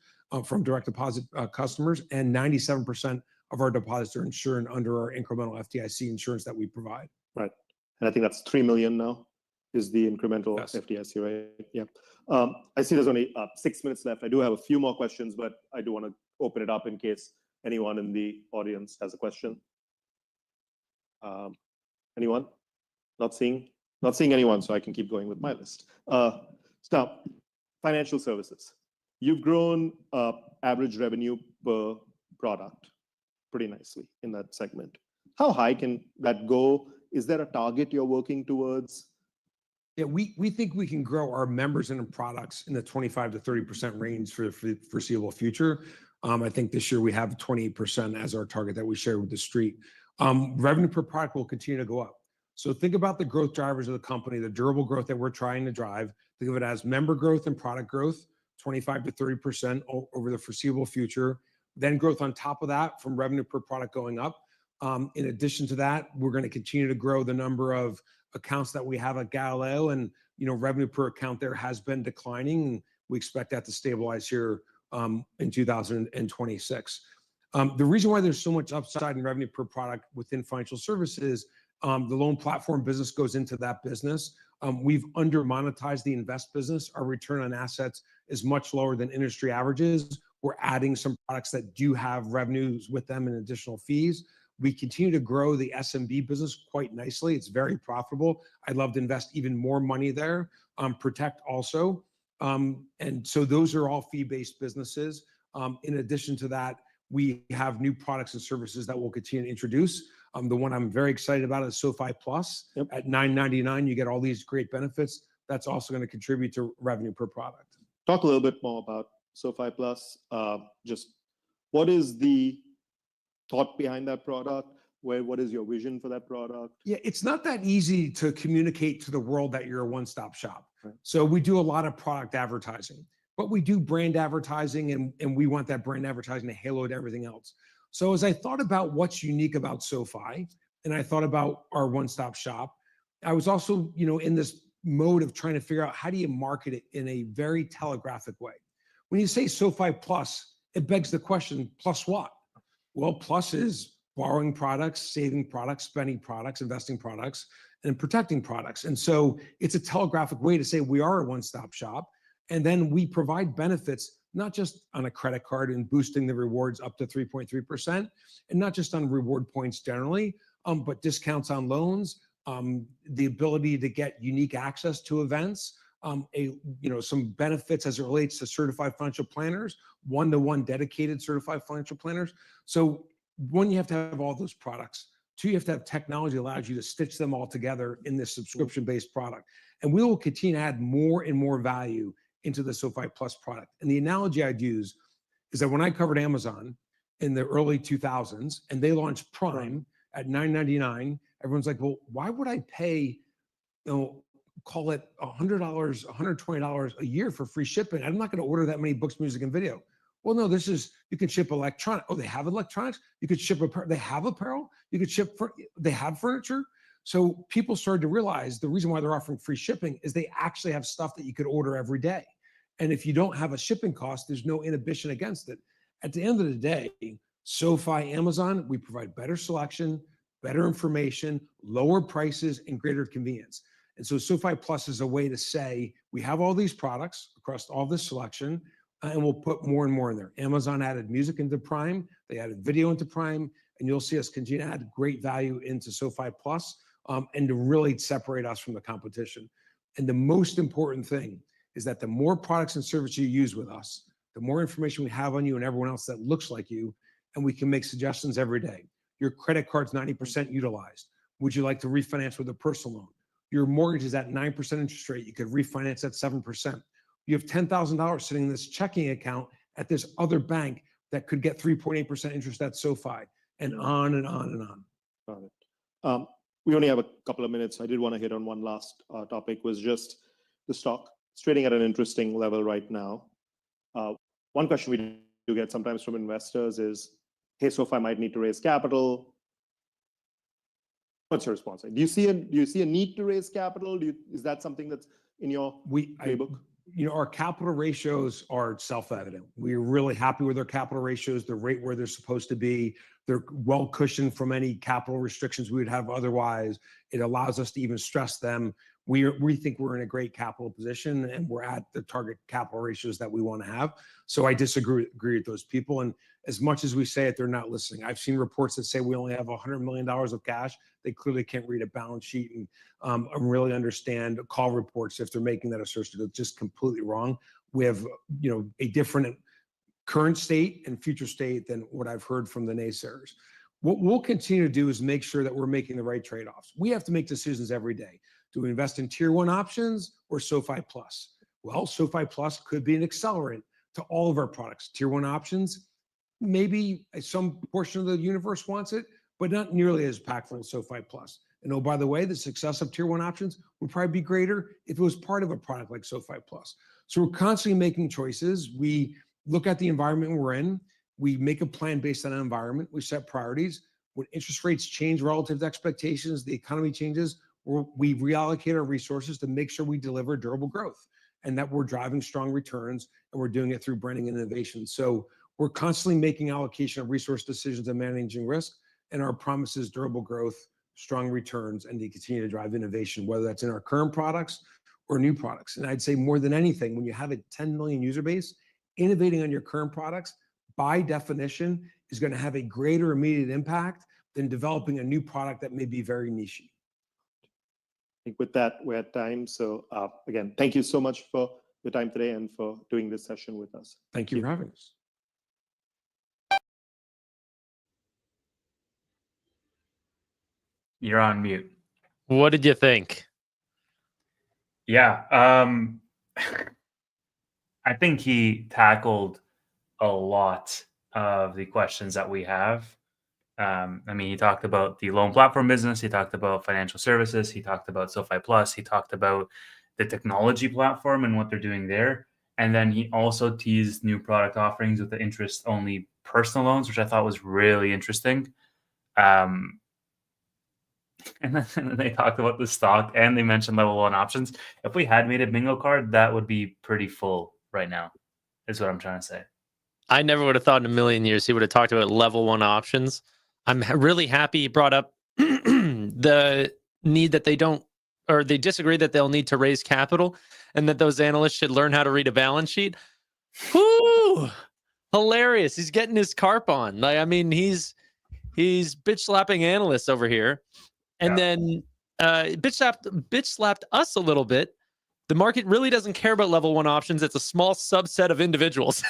from direct deposit customers, and 97% of our deposits are insured under our incremental FDIC insurance that we provide. Right. And I think that's 3 million now is the incremental Yes. FDIC, right? Yeah. I see there's only 6 minutes left. I do have a few more questions, but I do want to open it up in case anyone in the audience has a question. Anyone? Not seeing anyone, so I can keep going with my list. So financial services. You've grown average revenue per product pretty nicely in that segment. How high can that go? Is there a target you're working towards? Yeah, we think we can grow our members and products in the 25 to 30% range for the foreseeable future. I think this year we have 28% as our target that we share with the street. Revenue per product will continue to go up. So think about the growth drivers of the company, the durable growth that we're trying to drive. Think of it as member growth and product growth, 25 to 30% over the foreseeable future. Then growth on top of that from revenue per product going up. In addition to that, we're going to continue to grow the number of accounts that we have at Galileo, and revenue per account there has been declining, and we expect that to stabilize here in 2026. The reason why there's so much upside in revenue per product within financial services, the loan platform business goes into that business. We've under monetized the invest business. Our return on assets is much lower than industry averages. We're adding some products that do have revenues with them and additional fees. We continue to grow the SMB business quite nicely. It's very profitable. I'd love to invest even more money there. Protect also. And so those are all fee-based businesses. In addition to that, we have new products and services that we'll continue to introduce. The one I'm very excited about is SoFi Plus. Yep. At $9.99, you get all these great benefits. That's also going to contribute to revenue per product. Talk a little bit more about SoFi Plus. Just what is the thought behind that product? What is your vision for that product? Yeah, it's not that easy to communicate to the world that you're a one-stop shop. Right. So we do a lot of product advertising, but we do brand advertising, and we want that brand advertising to halo to everything else. So as I thought about what's unique about SoFi, and I thought about our one-stop shop, I was also, in this mode of trying to figure out how do you market it in a very telegraphic way. When you say SoFi Plus, it begs the question, plus what? Well, plus is borrowing products, saving products, spending products, investing products, and protecting products. And so it's a telegraphic way to say we are a one-stop shop. And then we provide benefits, not just on a credit card and boosting the rewards up to 3.3%, and not just on reward points generally, but discounts on loans, the ability to get unique access to events, some benefits as it relates to certified financial planners, one-to-one dedicated certified financial planners. So one, you have to have all those products. Two, you have to have technology that allows you to stitch them all together in this subscription-based product. And we will continue to add more and more value into the SoFi Plus product. And the analogy I'd use is that when I covered Amazon in the early 2000s and they launched Prime at $9.99, everyone's like, well, why would I pay, call it $100, $120 a year for free shipping? I'm not going to order that many books, music, and video. Well, no, you can ship electronic. Oh, they have electronics. You could ship apparel. They have apparel. You could ship, they have furniture. So people started to realize the reason why they're offering free shipping is they actually have stuff that you could order every day. And if you don't have a shipping cost, there's no inhibition against it. At the end of the day, SoFi, Amazon, we provide better selection, better information, lower prices, and greater convenience. And so SoFi Plus is a way to say, we have all these products across all this selection, and we'll put more and more in there. Amazon added music into Prime, they added video into Prime, and you'll see us continue to add great value into SoFi Plus, and to really separate us from the competition. And the most important thing is that the more products and services you use with us, the more information we have on you and everyone else that looks like you, and we can make suggestions every day. Your credit card's 90% utilized. Would you like to refinance with a personal loan? Your mortgage is at 9% interest rate. You could refinance at 7%. You have $10,000 sitting in this checking account at this other bank that could get 3.8% interest at SoFi, and on and on and on. Got it. We only have a couple of minutes. I did want to hit on one last topic, was just the stock. It's trading at an interesting level right now. One question we do get sometimes from investors is, hey, SoFi might need to raise capital. What's your response? Do you see a need to raise capital? Is that something that's in your playbook? Our capital ratios are self-evident. We're really happy with our capital ratios. They're right where they're supposed to be. They're well cushioned from any capital restrictions we would have otherwise. It allows us to even stress them. We think we're in a great capital position, and we're at the target capital ratios that we want to have. So I disagree with those people. And as much as we say it, they're not listening. I've seen reports that say we only have $100 million of cash. They clearly can't read a balance sheet and really understand call reports if they're making that assertion. It's just completely wrong. We have, a different current state and future state than what I've heard from the naysayers. What we'll continue to do is make sure that we're making the right trade-offs. We have to make decisions every day. Do we invest in tier one options or SoFi Plus? Well, SoFi Plus could be an accelerant to all of our products. Tier one options, maybe some portion of the universe wants it, but not nearly as impactful as SoFi Plus. And oh, by the way, the success of tier one options would probably be greater if it was part of a product like SoFi Plus. So we're constantly making choices. We look at the environment we're in. We make a plan based on that environment. We set priorities. When interest rates change relative to expectations, the economy changes, we reallocate our resources to make sure we deliver durable growth and that we're driving strong returns, and we're doing it through branding and innovation. So we're constantly making allocation of resource decisions and managing risk, and our promise is durable growth, strong returns, and to continue to drive innovation, whether that's in our current products or new products. And I'd say more than anything, when you have a 10 million user base, innovating on your current products, by definition, is going to have a greater immediate impact than developing a new product that may be very niche. I think with that, we're at time. So again, thank you so much for the time today and for doing this session with us. Thank you for having us. You're on mute. What did you think? Yeah. I think he tackled a lot of the questions that we have. I mean, he talked about the loan platform business. He talked about financial services. He talked about SoFi Plus. He talked about the technology platform and what they're doing there. And then he also teased new product offerings with the interest-only personal loans, which I thought was really interesting. And then they talked about the stock and they mentioned level one options. If we had made a bingo card, that would be pretty full right now, is what I'm trying to say. I never would have thought in a million years he would have talked about level one options. I'm really happy he brought up the need that they don't, or they disagree that they'll need to raise capital and that those analysts should learn how to read a balance sheet. Whoo! Hilarious. He's getting his carp on. Like, I mean, he's bitch slapping analysts over here. And then bitch slapped us a little bit. The market really doesn't care about level one options. It's a small subset of individuals.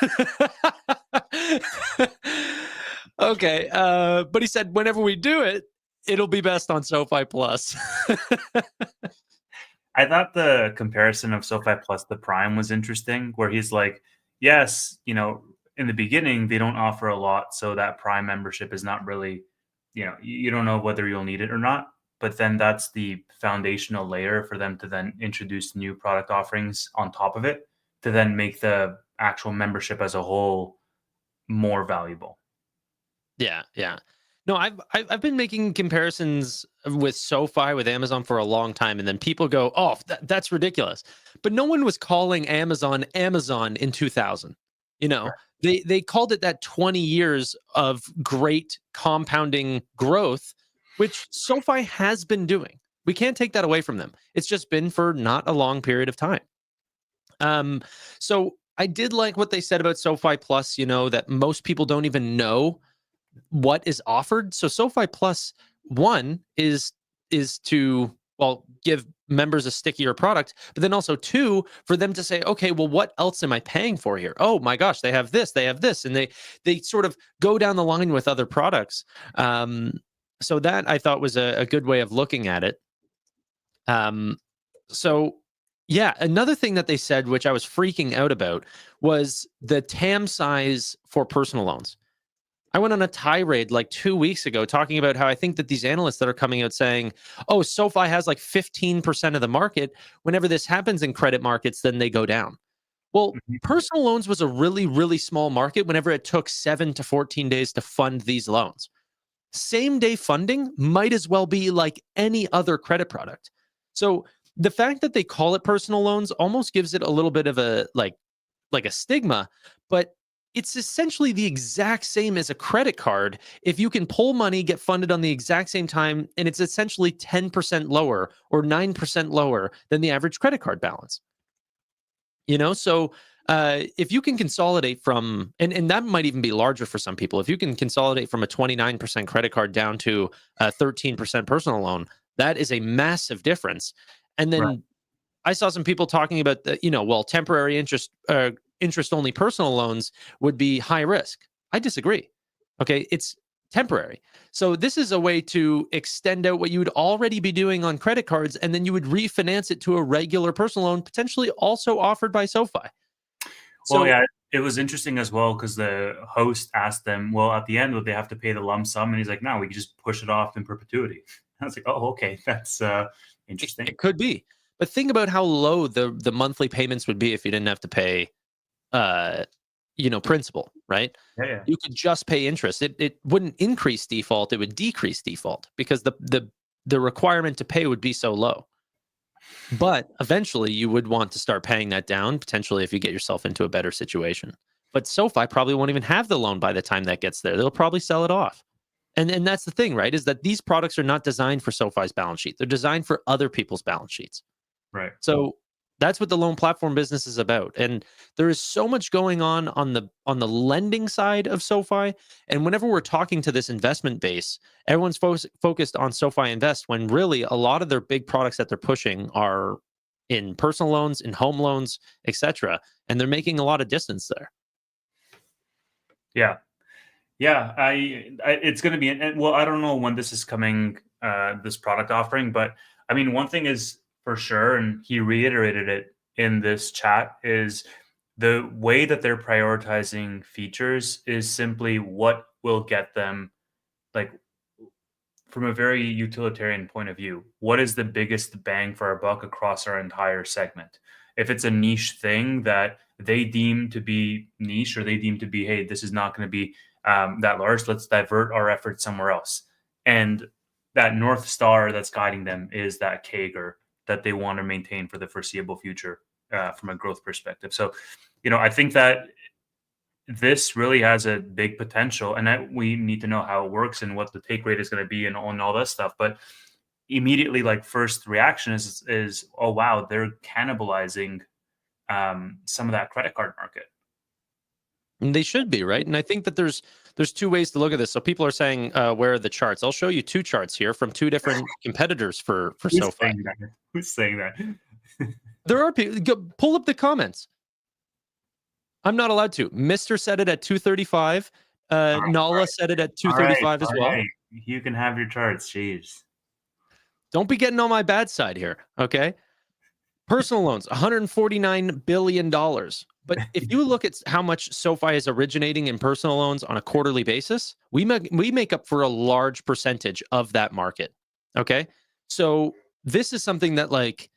Okay. But he said, whenever we do it, it'll be best on SoFi Plus. I thought the comparison of SoFi Plus to Prime was interesting, where he's like, yes, you know, in the beginning, they don't offer a lot. So that Prime membership is not really, you know, you don't know whether you'll need it or not. But then that's the foundational layer for them to then introduce new product offerings on top of it to then make the actual membership as a whole more valuable. Yeah. No, I've been making comparisons with SoFi with Amazon for a long time, and then people go, "Oh, that's ridiculous." But no one was calling Amazon in 2000. You know, they called it that 20 years of great compounding growth, which SoFi has been doing. We can't take that away from them. It's just been for not a long period of time. So I did like what they said about SoFi Plus, you know, that most people don't even know what is offered. So SoFi Plus, one is to, well, give members a stickier product, but then also two, for them to say, okay, well, what else am I paying for here? Oh my gosh, they have this, and they sort of go down the line with other products. So that I thought was a good way of looking at it. So yeah, another thing that they said, which I was freaking out about, was the TAM size for personal loans. I went on a tirade like 2 weeks ago talking about how I think that these analysts that are coming out saying, oh, SoFi has like 15% of the market. Whenever this happens in credit markets, then they go down. Well, personal loans was a really, really small market whenever it took 7 to 14 days to fund these loans. Same day funding might as well be like any other credit product. So the fact that they call it personal loans almost gives it a little bit of a like a stigma, but it's essentially the exact same as a credit card. If you can pull money, get funded on the exact same time, and it's essentially 10% lower or 9% lower than the average credit card balance. You know, so if you can consolidate from, and that might even be larger for some people, if you can consolidate from a 29% credit card down to a 13% personal loan, that is a massive difference. And then I saw some people talking about the, you know, well, temporary interest only personal loans would be high risk. I disagree. Okay, it's temporary. So this is a way to extend out what you would already be doing on credit cards, and then you would refinance it to a regular personal loan, potentially also offered by SoFi. So, well, yeah, it was interesting as well because the host asked them, well, at the end, would they have to pay the lump sum? And he's like, no, we can just push it off in perpetuity. I was like, oh, okay, that's interesting. It could be. But think about how low the monthly payments would be if you didn't have to pay you know, principal, right? Yeah. You could just pay interest. It wouldn't increase default, it would decrease default because the requirement to pay would be so low. But eventually you would want to start paying that down, potentially if you get yourself into a better situation. But SoFi probably won't even have the loan by the time that gets there. They'll probably sell it off. And that's the thing, right? Is that these products are not designed for SoFi's balance sheet. They're designed for other people's balance sheets. Right. So that's what the loan platform business is about. And there is so much going on the lending side of SoFi. And whenever we're talking to this investment base, everyone's focused on SoFi Invest when really a lot of their big products that they're pushing are in personal loans, in home loans, etc. And they're making a lot of distance there. Yeah. Yeah, it's going to be, well, I don't know when this is coming, this product offering, but I mean, one thing is for sure, and he reiterated it in this chat, is the way that they're prioritizing features is simply what will get them, like, from a very utilitarian point of view, what is the biggest bang for our buck across our entire segment? If it's a niche thing that they deem to be niche, or they deem to be, hey, this is not going to be that large, let's divert our efforts somewhere else. And that North Star that's guiding them is that CAGR that they want to maintain for the foreseeable future from a growth perspective. So, I think that this really has a big potential, and that we need to know how it works and what the take rate is going to be and all that stuff. But immediately, like, first reaction is oh wow, they're cannibalizing some of that credit card market. And they should be, right? And I think that there's two ways to look at this. So people are saying, where are the charts? I'll show you two charts here from two different competitors for SoFi. Who's saying that? There are people. Pull up the comments. I'm not allowed to. Mr. said it at 235. Nala right. said it at 235 as well. Right. You can have your charts. Jeez. Don't be getting on my bad side here, okay? Personal loans, $149 billion. But if you look at how much SoFi is originating in personal loans on a quarterly basis, we make up for a large percentage of that market, okay? So this is something that, like,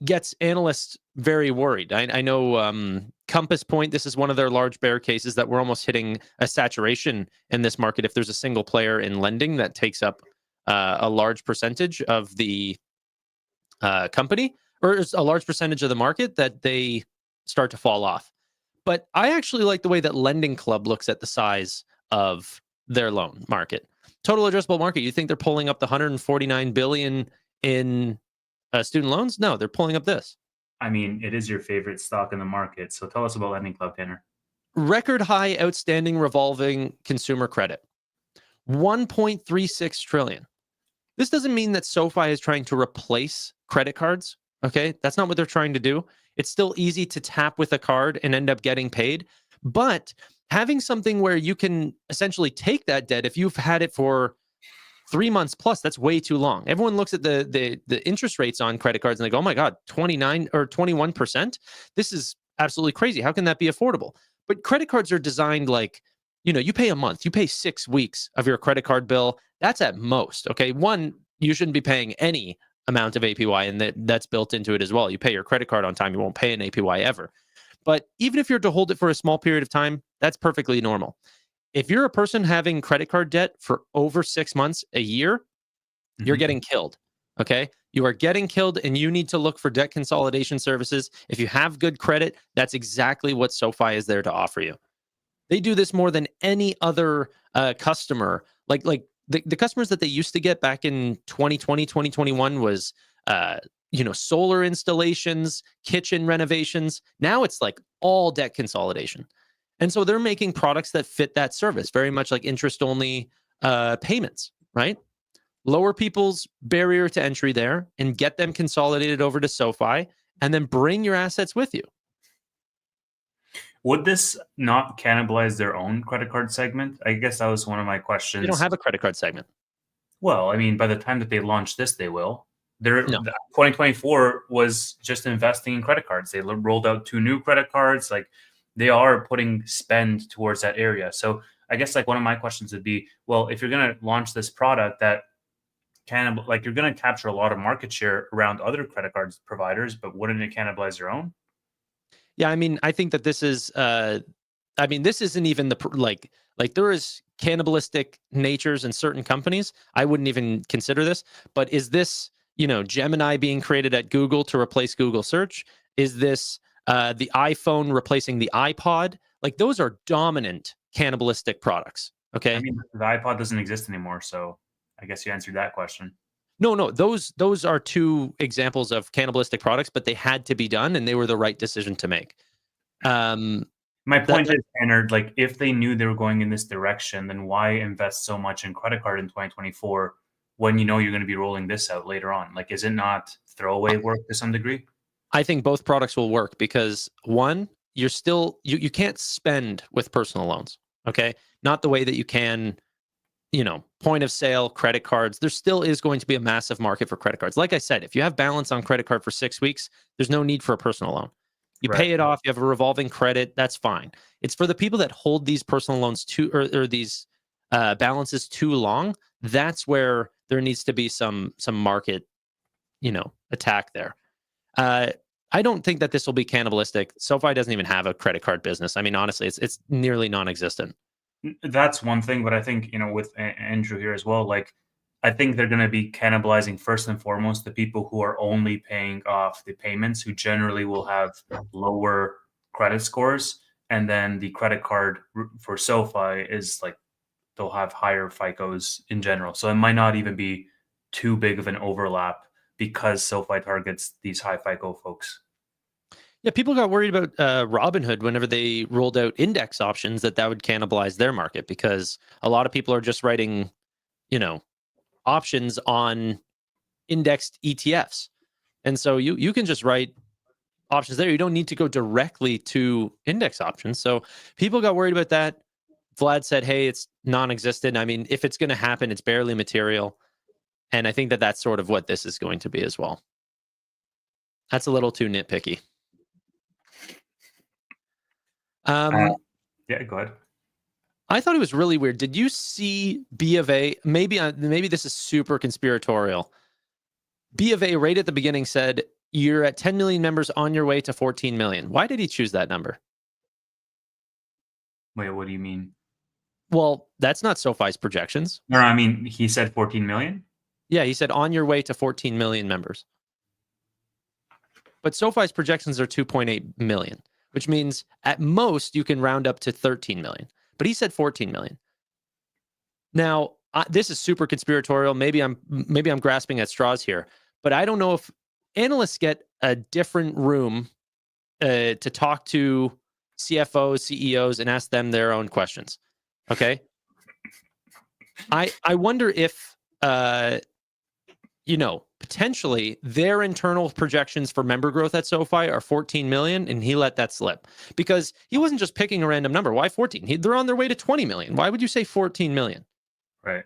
gets analysts very worried. I know Compass Point, this is one of their large bear cases, that we're almost hitting a saturation in this market if there's a single player in lending that takes up a large percentage of the company, or a large percentage of the market, that they start to fall off. But I actually like the way that Lending Club looks at the size of their loan market. Total addressable market, you think they're pulling up the 149 billion in student loans? No, they're pulling up this. I mean, it is your favorite stock in the market. So tell us about Lending Club, Tanner. Record high outstanding revolving consumer credit, 1.36 trillion. This doesn't mean that SoFi is trying to replace credit cards. Okay, that's not what they're trying to do. It's still easy to tap with a card and end up getting paid. But having something where you can essentially take that debt, if you've had it for 3 months plus, that's way too long. Everyone looks at the interest rates on credit cards and they go, oh my God, 29 or 21%. This is absolutely crazy. How can that be affordable? But credit cards are designed like, you pay a month, you pay 6 weeks of your credit card bill. That's at most. Okay. One, you shouldn't be paying any amount of APY, and that's built into it as well. You pay your credit card on time, you won't pay an APY ever. But even if you're to hold it for a small period of time, that's perfectly normal. If you're a person having credit card debt for over 6 months, a year, you're getting killed. Okay. You are getting killed, and you need to look for debt consolidation services. If you have good credit, that's exactly what SoFi is there to offer you. They do this more than any other customer. Like the customers that they used to get back in 2020, 2021 was, solar installations, kitchen renovations. Now it's like all debt consolidation. And so they're making products that fit that service, very much like interest-only payments, right? Lower people's barrier to entry there and get them consolidated over to SoFi, and then bring your assets with you. Would this not cannibalize their own credit card segment? I guess that was one of my questions. They don't have a credit card segment. Well, I mean, by the time that they launch this, they will. No. 2024 was just investing in credit cards. They rolled out 2 new credit cards. Like, they are putting spend towards that area. So I guess, like, one of my questions would be, well, if you're going to launch this product that you're going to capture a lot of market share around other credit cards providers, but wouldn't it cannibalize your own? Yeah, I mean, I think that this is, this isn't even like there is cannibalistic natures in certain companies. I wouldn't even consider this, but is this, Gemini being created at Google to replace Google search? Is this the iPhone replacing the iPod? Like, those are dominant cannibalistic products. Okay. I mean, the iPod doesn't exist anymore. So I guess you answered that question. No, those are 2 examples of cannibalistic products, but they had to be done, and they were the right decision to make. My point is, Tanner, like, if they knew they were going in this direction, then why invest so much in credit card in 2024 when you're going to be rolling this out later on? Like, is it not throwaway work to some degree? I think both products will work because one, you're still you can't spend with personal loans. Okay. Not the way that you can, point of sale, credit cards. There still is going to be a massive market for credit cards. Like I said, if you have balance on credit card for 6 weeks, there's no need for a personal loan. You Right. pay it off, you have a revolving credit, that's fine. It's for the people that hold these personal loans or these balances too long. That's where there needs to be some market, attack there. I don't think that this will be cannibalistic. SoFi doesn't even have a credit card business. I mean, honestly, it's nearly non-existent. That's one thing, but I think, with Andrew here as well, like, I think they're going to be cannibalizing first and foremost the people who are only paying off the payments, who generally will have lower credit scores. And then the credit card for SoFi is like, they'll have higher FICOs in general. So it might not even be too big of an overlap because SoFi targets these high FICO folks. Yeah, people got worried about Robinhood whenever they rolled out index options that would cannibalize their market because a lot of people are just writing, options on indexed ETFs. And so you can just write options there. You don't need to go directly to index options. So people got worried about that. Vlad said, hey, it's non-existent. I mean, if it's going to happen, it's barely material. And I think that that's sort of what this is going to be as well. That's a little too nitpicky. Yeah, go ahead. I thought it was really weird. Did you see B of A? Maybe this is super conspiratorial. B of A right at the beginning said, you're at 10 million members on your way to 14 million. Why did he choose that number? Wait, what do you mean? Well, that's not SoFi's projections. No, I mean, he said 14 million. Yeah, he said on your way to 14 million members. But SoFi's projections are 2.8 million, which means at most you can round up to 13 million. But he said 14 million. Now, this is super conspiratorial. Maybe I'm grasping at straws here, but I don't know if analysts get a different room to talk to CFOs, CEOs, and ask them their own questions. Okay. I wonder if potentially their internal projections for member growth at SoFi are 14 million, and he let that slip because he wasn't just picking a random number. Why 14? They're on their way to 20 million. Why would you say 14 million? Right.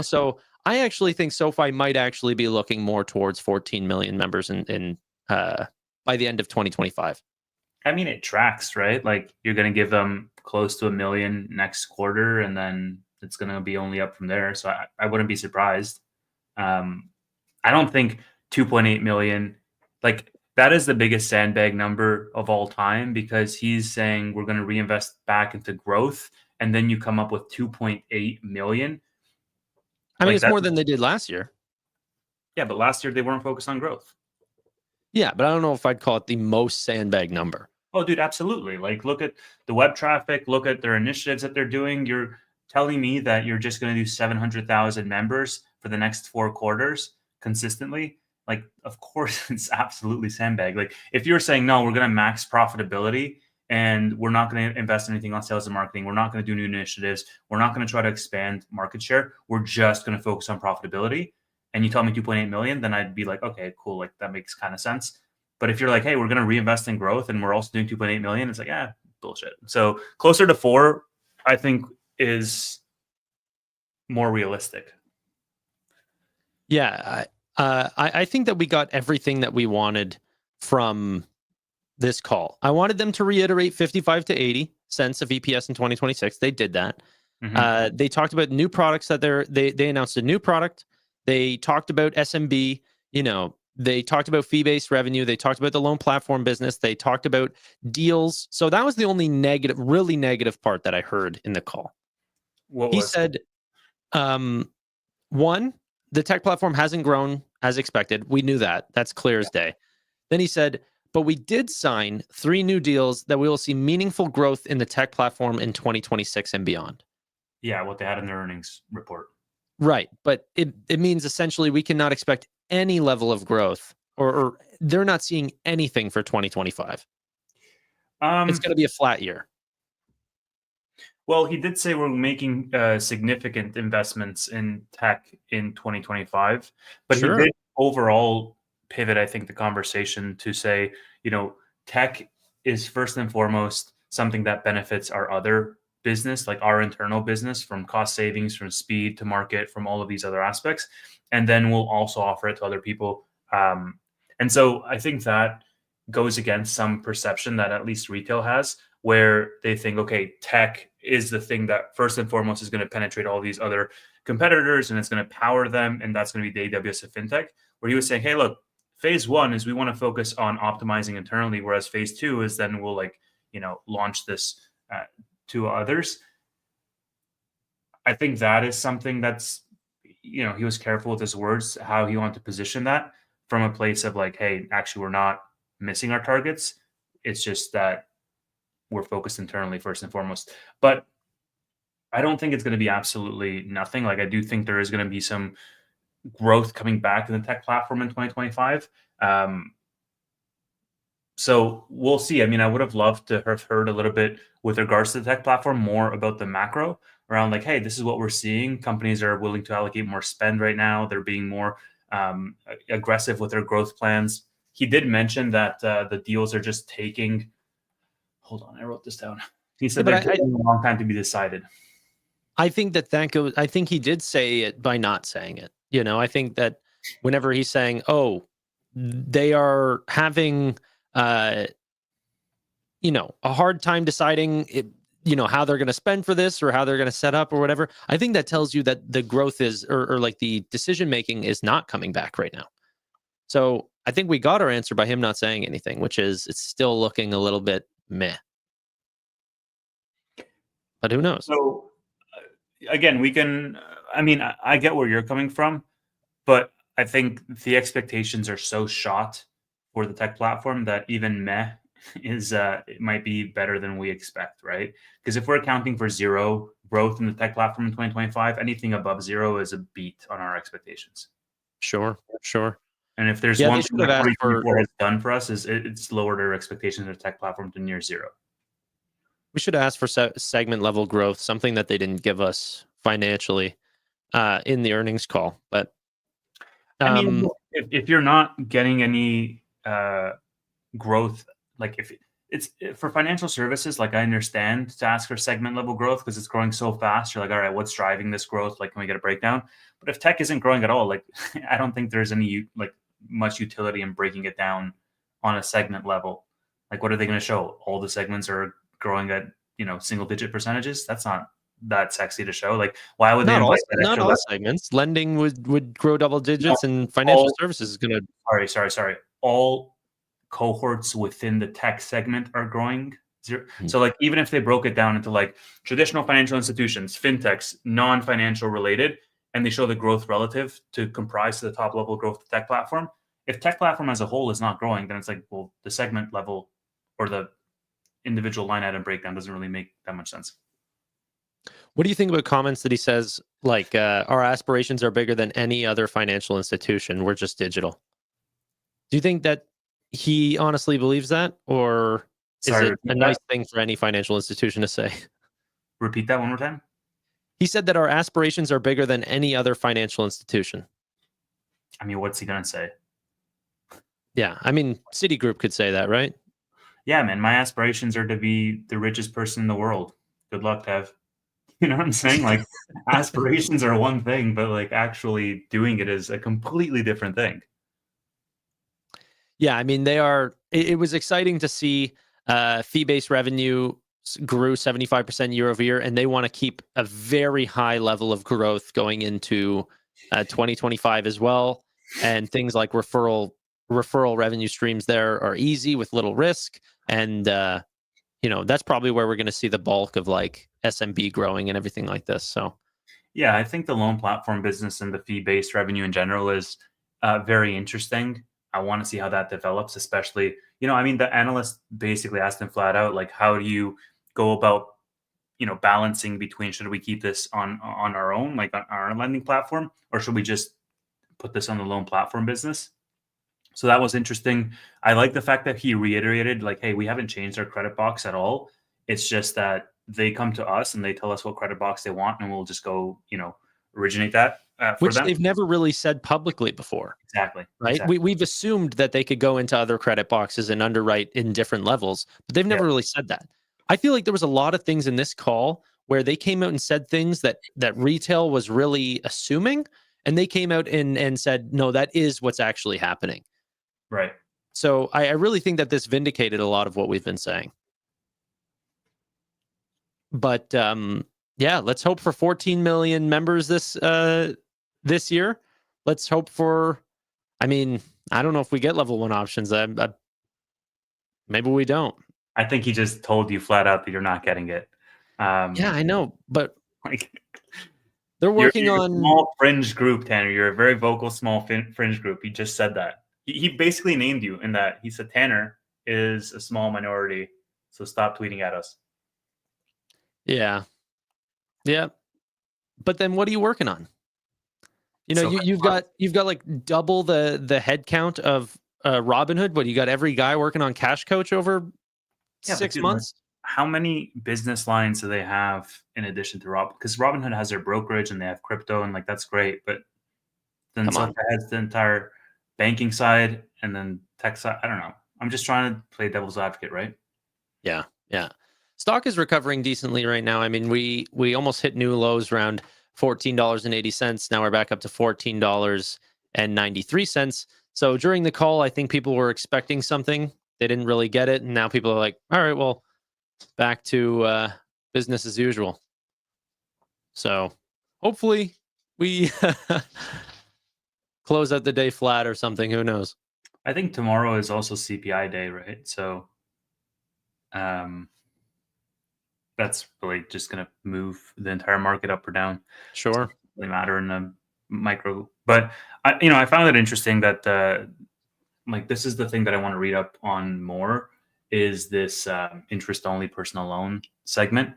So I actually think SoFi might actually be looking more towards 14 million members in by the end of 2025. I mean, it tracks, right? Like, you're going to give them close to 1 million next quarter, and then it's going to be only up from there. So I wouldn't be surprised. I don't think 2.8 million, like, that is the biggest sandbag number of all time, because he's saying we're going to reinvest back into growth, and then you come up with 2.8 million. I mean, it's more than they did last year. Yeah, but last year they weren't focused on growth. Yeah, but I don't know if I'd call it the most sandbag number. Oh, dude, absolutely. Like, look at the web traffic, look at their initiatives that they're doing. You're telling me that you're just going to do 700,000 members for the next 4 quarters consistently? Like, of course, it's absolutely sandbag. Like, if you're saying, no, we're going to max profitability and we're not going to invest anything on sales and marketing, we're not going to do new initiatives, we're not going to try to expand market share, we're just going to focus on profitability, and you tell me 2.8 million, then I'd be like, okay, cool. Like, that makes kind of sense. But if you're like, hey, we're going to reinvest in growth and we're also doing 2.8 million, it's like, bullshit. So closer to 4, I think, is more realistic. Yeah, I think that we got everything that we wanted from this call. I wanted them to reiterate 55 to 80 cents of EPS in 2026. They did that. Mm-hmm. They talked about new products that they announced a new product. They talked about SMB. They talked about fee-based revenue. They talked about the loan platform business. They talked about deals. So that was the only really negative part that I heard in the call. He said, one, the tech platform hasn't grown as expected. We knew that. That's clear as day. Then he said, but we did sign 3 new deals that we will see meaningful growth in the tech platform in 2026 and beyond. Yeah, what they had in their earnings report. Right. But it means essentially we cannot expect any level of growth, or they're not seeing anything for 2025. It's going to be a flat year. Well, he did say we're making significant investments in tech in 2025, but he did overall pivot, I think, the conversation to say, tech is first and foremost something that benefits our other business, like our internal business, from cost savings, from speed to market, from all of these other aspects. And then we'll also offer it to other people. And so I think that goes against some perception that at least retail has, where they think, okay, tech is the thing that first and foremost is going to penetrate all these other competitors and it's going to power them. And that's going to be the AWS of fintech, where he was saying, hey, look, phase one is we want to focus on optimizing internally, whereas phase two is then we'll launch this to others. I think that is something that's, he was careful with his words, how he wanted to position that from a place of like, hey, actually, we're not missing our targets. It's just that we're focused internally first and foremost. But I don't think it's going to be absolutely nothing. Like, I do think there is going to be some growth coming back in the tech platform in 2025. So we'll see. I mean, I would have loved to have heard a little bit with regards to the tech platform, more about the macro around like, hey, this is what we're seeing. Companies are willing to allocate more spend right now. They're being more aggressive with their growth plans. He did mention that the deals are just taking. Hold on, I wrote this down. He said they're taking a long time to be decided. I think that goes. I think he did say it by not saying it. I think that whenever he's saying, "Oh, they are having," a hard time deciding how they're going to spend for this or how they're going to set up or whatever. I think that tells you that the growth is, or like the decision making is not coming back right now. So I think we got our answer by him not saying anything, which is it's still looking a little bit meh. But who knows? So again, we can. I mean, I get where you're coming from, but I think the expectations are so shot for the tech platform that even meh is it might be better than we expect, right? Because if we're accounting for zero growth in the tech platform in 2025, anything above zero is a beat on our expectations. Sure. And if there's one thing that 2024 has done for us, is it's lowered our expectations of the tech platform to near zero. We should ask for segment level growth, something that they didn't give us financially in the earnings call. But I mean, if you're not getting any growth, like if it's for financial services, like I understand to ask for segment level growth because it's growing so fast. You're like, all right, what's driving this growth? Like, can we get a breakdown? But if tech isn't growing at all, like I don't think there's any much utility in breaking it down on a segment level. Like, what are they going to show? All the segments are growing at single digit percentages. That's not that sexy to show. Like, why would they invite that not all segments? Lending would grow double digits, and financial services is going to. Sorry. All cohorts within the tech segment are growing zero. So like, even if they broke it down into like traditional financial institutions, fintechs, non-financial related, and they show the growth relative to comprise to the top level growth of the tech platform. If tech platform as a whole is not growing, then it's like, well, the segment level or the individual line item breakdown doesn't really make that much sense. What do you think about comments that he says, like, our aspirations are bigger than any other financial institution? We're just digital. Do you think that he honestly believes that, or is it a nice thing for any financial institution to say? Repeat that one more time. He said that our aspirations are bigger than any other financial institution. I mean, what's he going to say? Yeah, I mean, Citigroup could say that, right? Yeah, man, my aspirations are to be the richest person in the world. Good luck, Tev. You know what I'm saying? Like, aspirations are one thing, but like actually doing it is a completely different thing. Yeah, I mean, they are. It was exciting to see fee-based revenue grew 75% year over year, and they want to keep a very high level of growth going into 2025 as well. And things like referral revenue streams there are easy with little risk, and that's probably where we're going to see the bulk of like SMB growing and everything like this. So, yeah, I think the loan platform business and the fee-based revenue in general is very interesting. I want to see how that develops, especially, I mean, the analyst basically asked him flat out, like, how do you go about, balancing between, should we keep this on our own, like on our lending platform, or should we just put this on the loan platform business? So that was interesting. I like the fact that he reiterated, like, hey, we haven't changed our credit box at all. It's just that they come to us and they tell us what credit box they want, and we'll just go, originate that. for which them. they've never really said publicly before. Exactly. Right. Exactly. We've assumed that they could go into other credit boxes and underwrite in different levels, but they've never really said that. I feel like there was a lot of things in this call where they came out and said things that retail was really assuming, and they came out and said, no, that is what's actually happening. Right. So I really think that this vindicated a lot of what we've been saying. But yeah, let's hope for 14 million members this year. Let's hope for, I mean, I don't know if we get level 1 options. Maybe we don't. I think he just told you flat out that you're not getting it. Yeah, I know, but like, they're working you're on a small fringe group, Tanner. You're a very vocal small fringe group. He just said that. He basically named you in that. He said Tanner is a small minority, so stop tweeting at us. Yeah. But then what are you working on? You know, So you've got like double the head count of Robinhood, but you got every guy working on Cash Coach over 6 months. How many business lines do they have in addition to Rob? Because Robinhood has their brokerage and they have crypto, and like that's great, but then Sofi has the entire banking side and then tech side. I don't know. I'm just trying to play devil's advocate, right? Yeah. Stock is recovering decently right now. I mean, we almost hit new lows around $14.80. Now we're back up to $14.93. So during the call, I think people were expecting something. They didn't really get it. And now people are like, all right, well, back to business as usual. So hopefully we close out the day flat or something. Who knows? I think tomorrow is also CPI day, right? So that's really just going to move the entire market up or down. Sure. It doesn't really matter in a micro. But, I found it interesting that like this is the thing that I want to read up on more is this interest-only personal loan segment.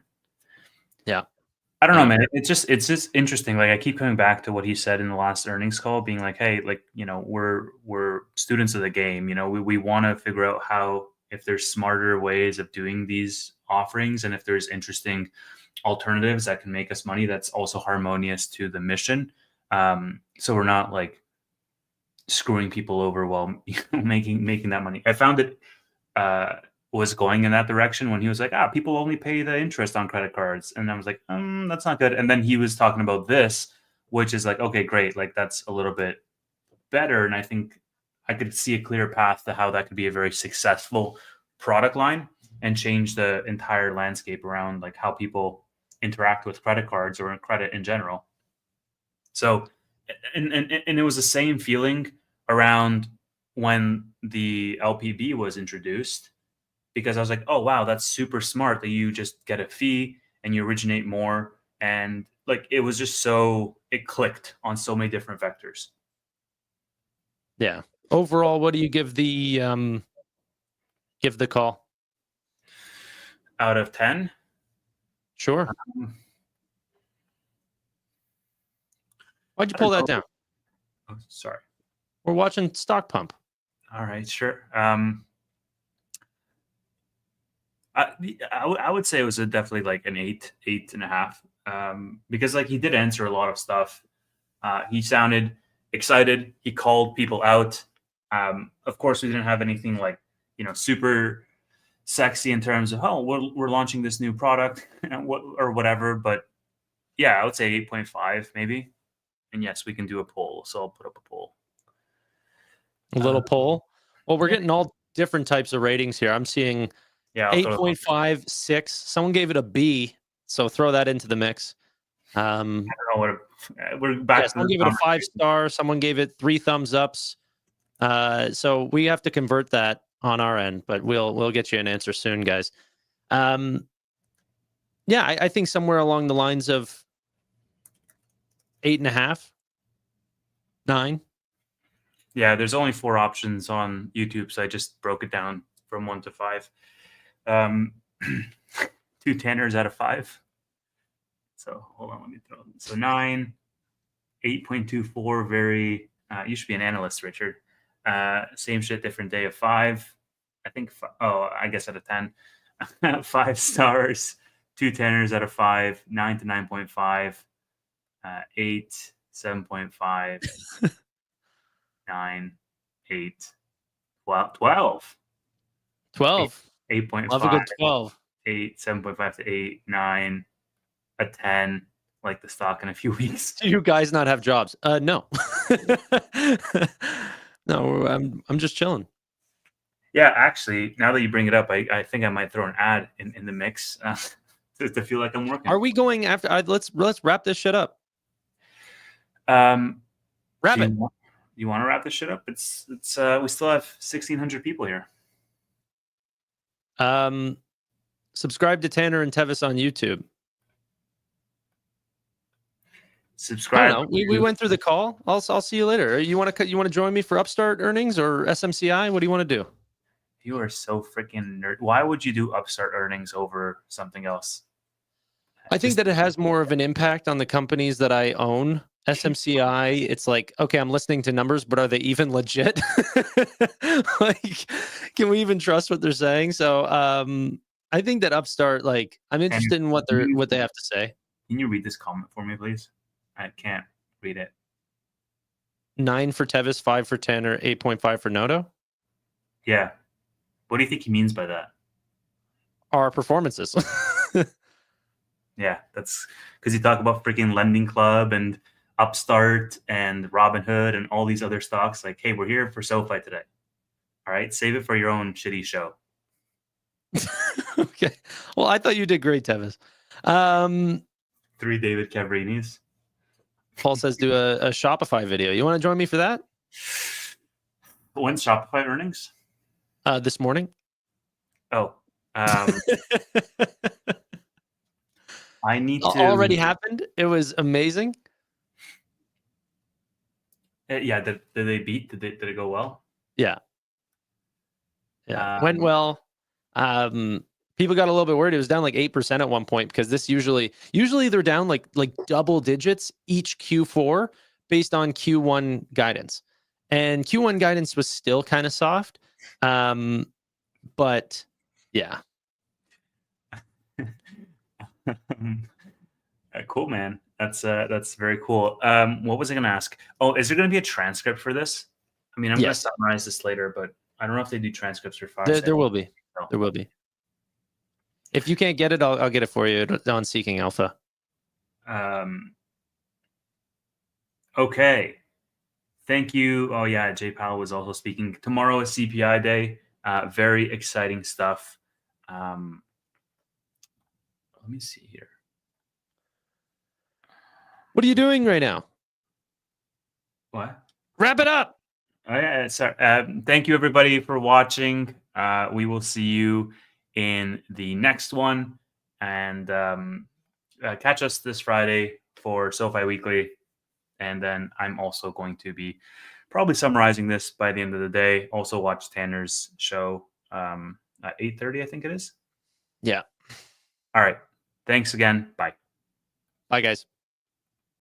Yeah. I don't know, man. It's just interesting. Like I keep coming back to what he said in the last earnings call, being like, "Hey, like we're students of the game. We want to figure out how if there's smarter ways of doing these offerings, and if there's interesting alternatives that can make us money that's also harmonious to the mission. So we're not like screwing people over while making that money." I found it was going in that direction when he was like, people only pay the interest on credit cards. And I was like, that's not good. And then he was talking about this, which is like, okay, great. Like that's a little bit better. And I think I could see a clear path to how that could be a very successful product line and change the entire landscape around like how people interact with credit cards or credit in general. So, and it was the same feeling around when the LPB was introduced, because I was like, oh, wow, that's super smart that you just get a fee and you originate more. And like, it was just it clicked on so many different vectors. Yeah. Overall, what do you give the call? Out of 10? Sure. Why'd you pull that down? Oh, sorry. We're watching Stock Pump. All right, sure. I would say it was definitely like an 8.5, because like he did answer a lot of stuff. He sounded excited. He called people out. Of course, we didn't have anything like super sexy in terms of we're launching this new product or whatever. But yeah, I would say 8.5 maybe. And yes, we can do a poll. So I'll put up a poll. A little poll. Well, we're getting all different types of ratings here. I'm seeing 8.5, 6. Someone gave it a B, so throw that into the mix. I don't know what we're back. Yeah, someone gave it a 5-star. Someone gave it 3 thumbs ups. So we have to convert that on our end, but we'll get you an answer soon, guys. Yeah, I think somewhere along the lines of 8.5, 9. Yeah, there's only 4 options on YouTube, so I just broke it down from 1 to 5. 2 Tanners out of 5. So hold on, let me throw them. So 9, 8.24. Very. You should be an analyst, Richard. Same shit, different day of 5. I think. I guess out of 10. 5 stars. 2 Tanners out of 5. 9 to 9.5. 8, 7.5, 9, 8, 12, 12. 8.5, Love a good 12. 8, 7.5 to 8, 9, a 10, like the stock in a few weeks. Do you guys not have jobs? No. No, I'm just chilling. Yeah, actually, now that you bring it up, I think I might throw an ad in the mix to feel like I'm working. Are we going after? Let's wrap this shit up. Um, Wrap do it. you want to wrap this shit up? It's we still have 1,600 people here. Subscribe to Tanner and Tevis on YouTube. I Subscribe. don't know. We went through the call. I'll see you later. You want to join me for Upstart earnings or SMCI? What do you want to do? You are so freaking nerd. Why would you do Upstart earnings over something else? I think that it has more of an impact on the companies that I own. SMCI, it's like, okay, I'm listening to numbers, but are they even legit? Like, can we even trust what they're saying? So I think that Upstart, like, I'm interested in what they have to say. Can you read this comment for me, please? I can't read it. 9 for Tevis, 5 for Tanner, 8.5 for Noto. Yeah. What do you think he means by that? Our performances. Yeah, that's because you talk about freaking Lending Club and Upstart and Robinhood and all these other stocks. Like, hey, we're here for SoFi today. All right, save it for your own shitty show. Okay. Well, I thought you did great, Tevis. 3 David Cabrinis. Paul says do a Shopify video. You want to join me for that? When's Shopify earnings? This morning. Oh, I need to. Already happened. It was amazing. Yeah, did they beat? Did it go well? Yeah. Went well. People got a little bit worried. It was down like 8% at one point because this usually they're down like double digits each Q4 based on Q1 guidance, and Q1 guidance was still kind of soft. But yeah. Cool, man. That's very cool. What was I going to ask? Oh, is there going to be a transcript for this? I mean, I'm going to summarize this later, but I don't know if they do transcripts for Fireside. There will be. There will be. If you can't get it, I'll get it for you on Seeking Alpha. Okay. Thank you. Oh yeah, Jay Powell was also speaking. Tomorrow is CPI day. Very exciting stuff. Let me see here. What are you doing right now? What? Wrap it up. Oh yeah. Sorry. Thank you everybody for watching. We will see you in the next one, and catch us this Friday for SoFi Weekly. And then I'm also going to be probably summarizing this by the end of the day. Also watch Tanner's show at 8:30, I think it is. Yeah. All right. Thanks again. Bye. Bye, guys.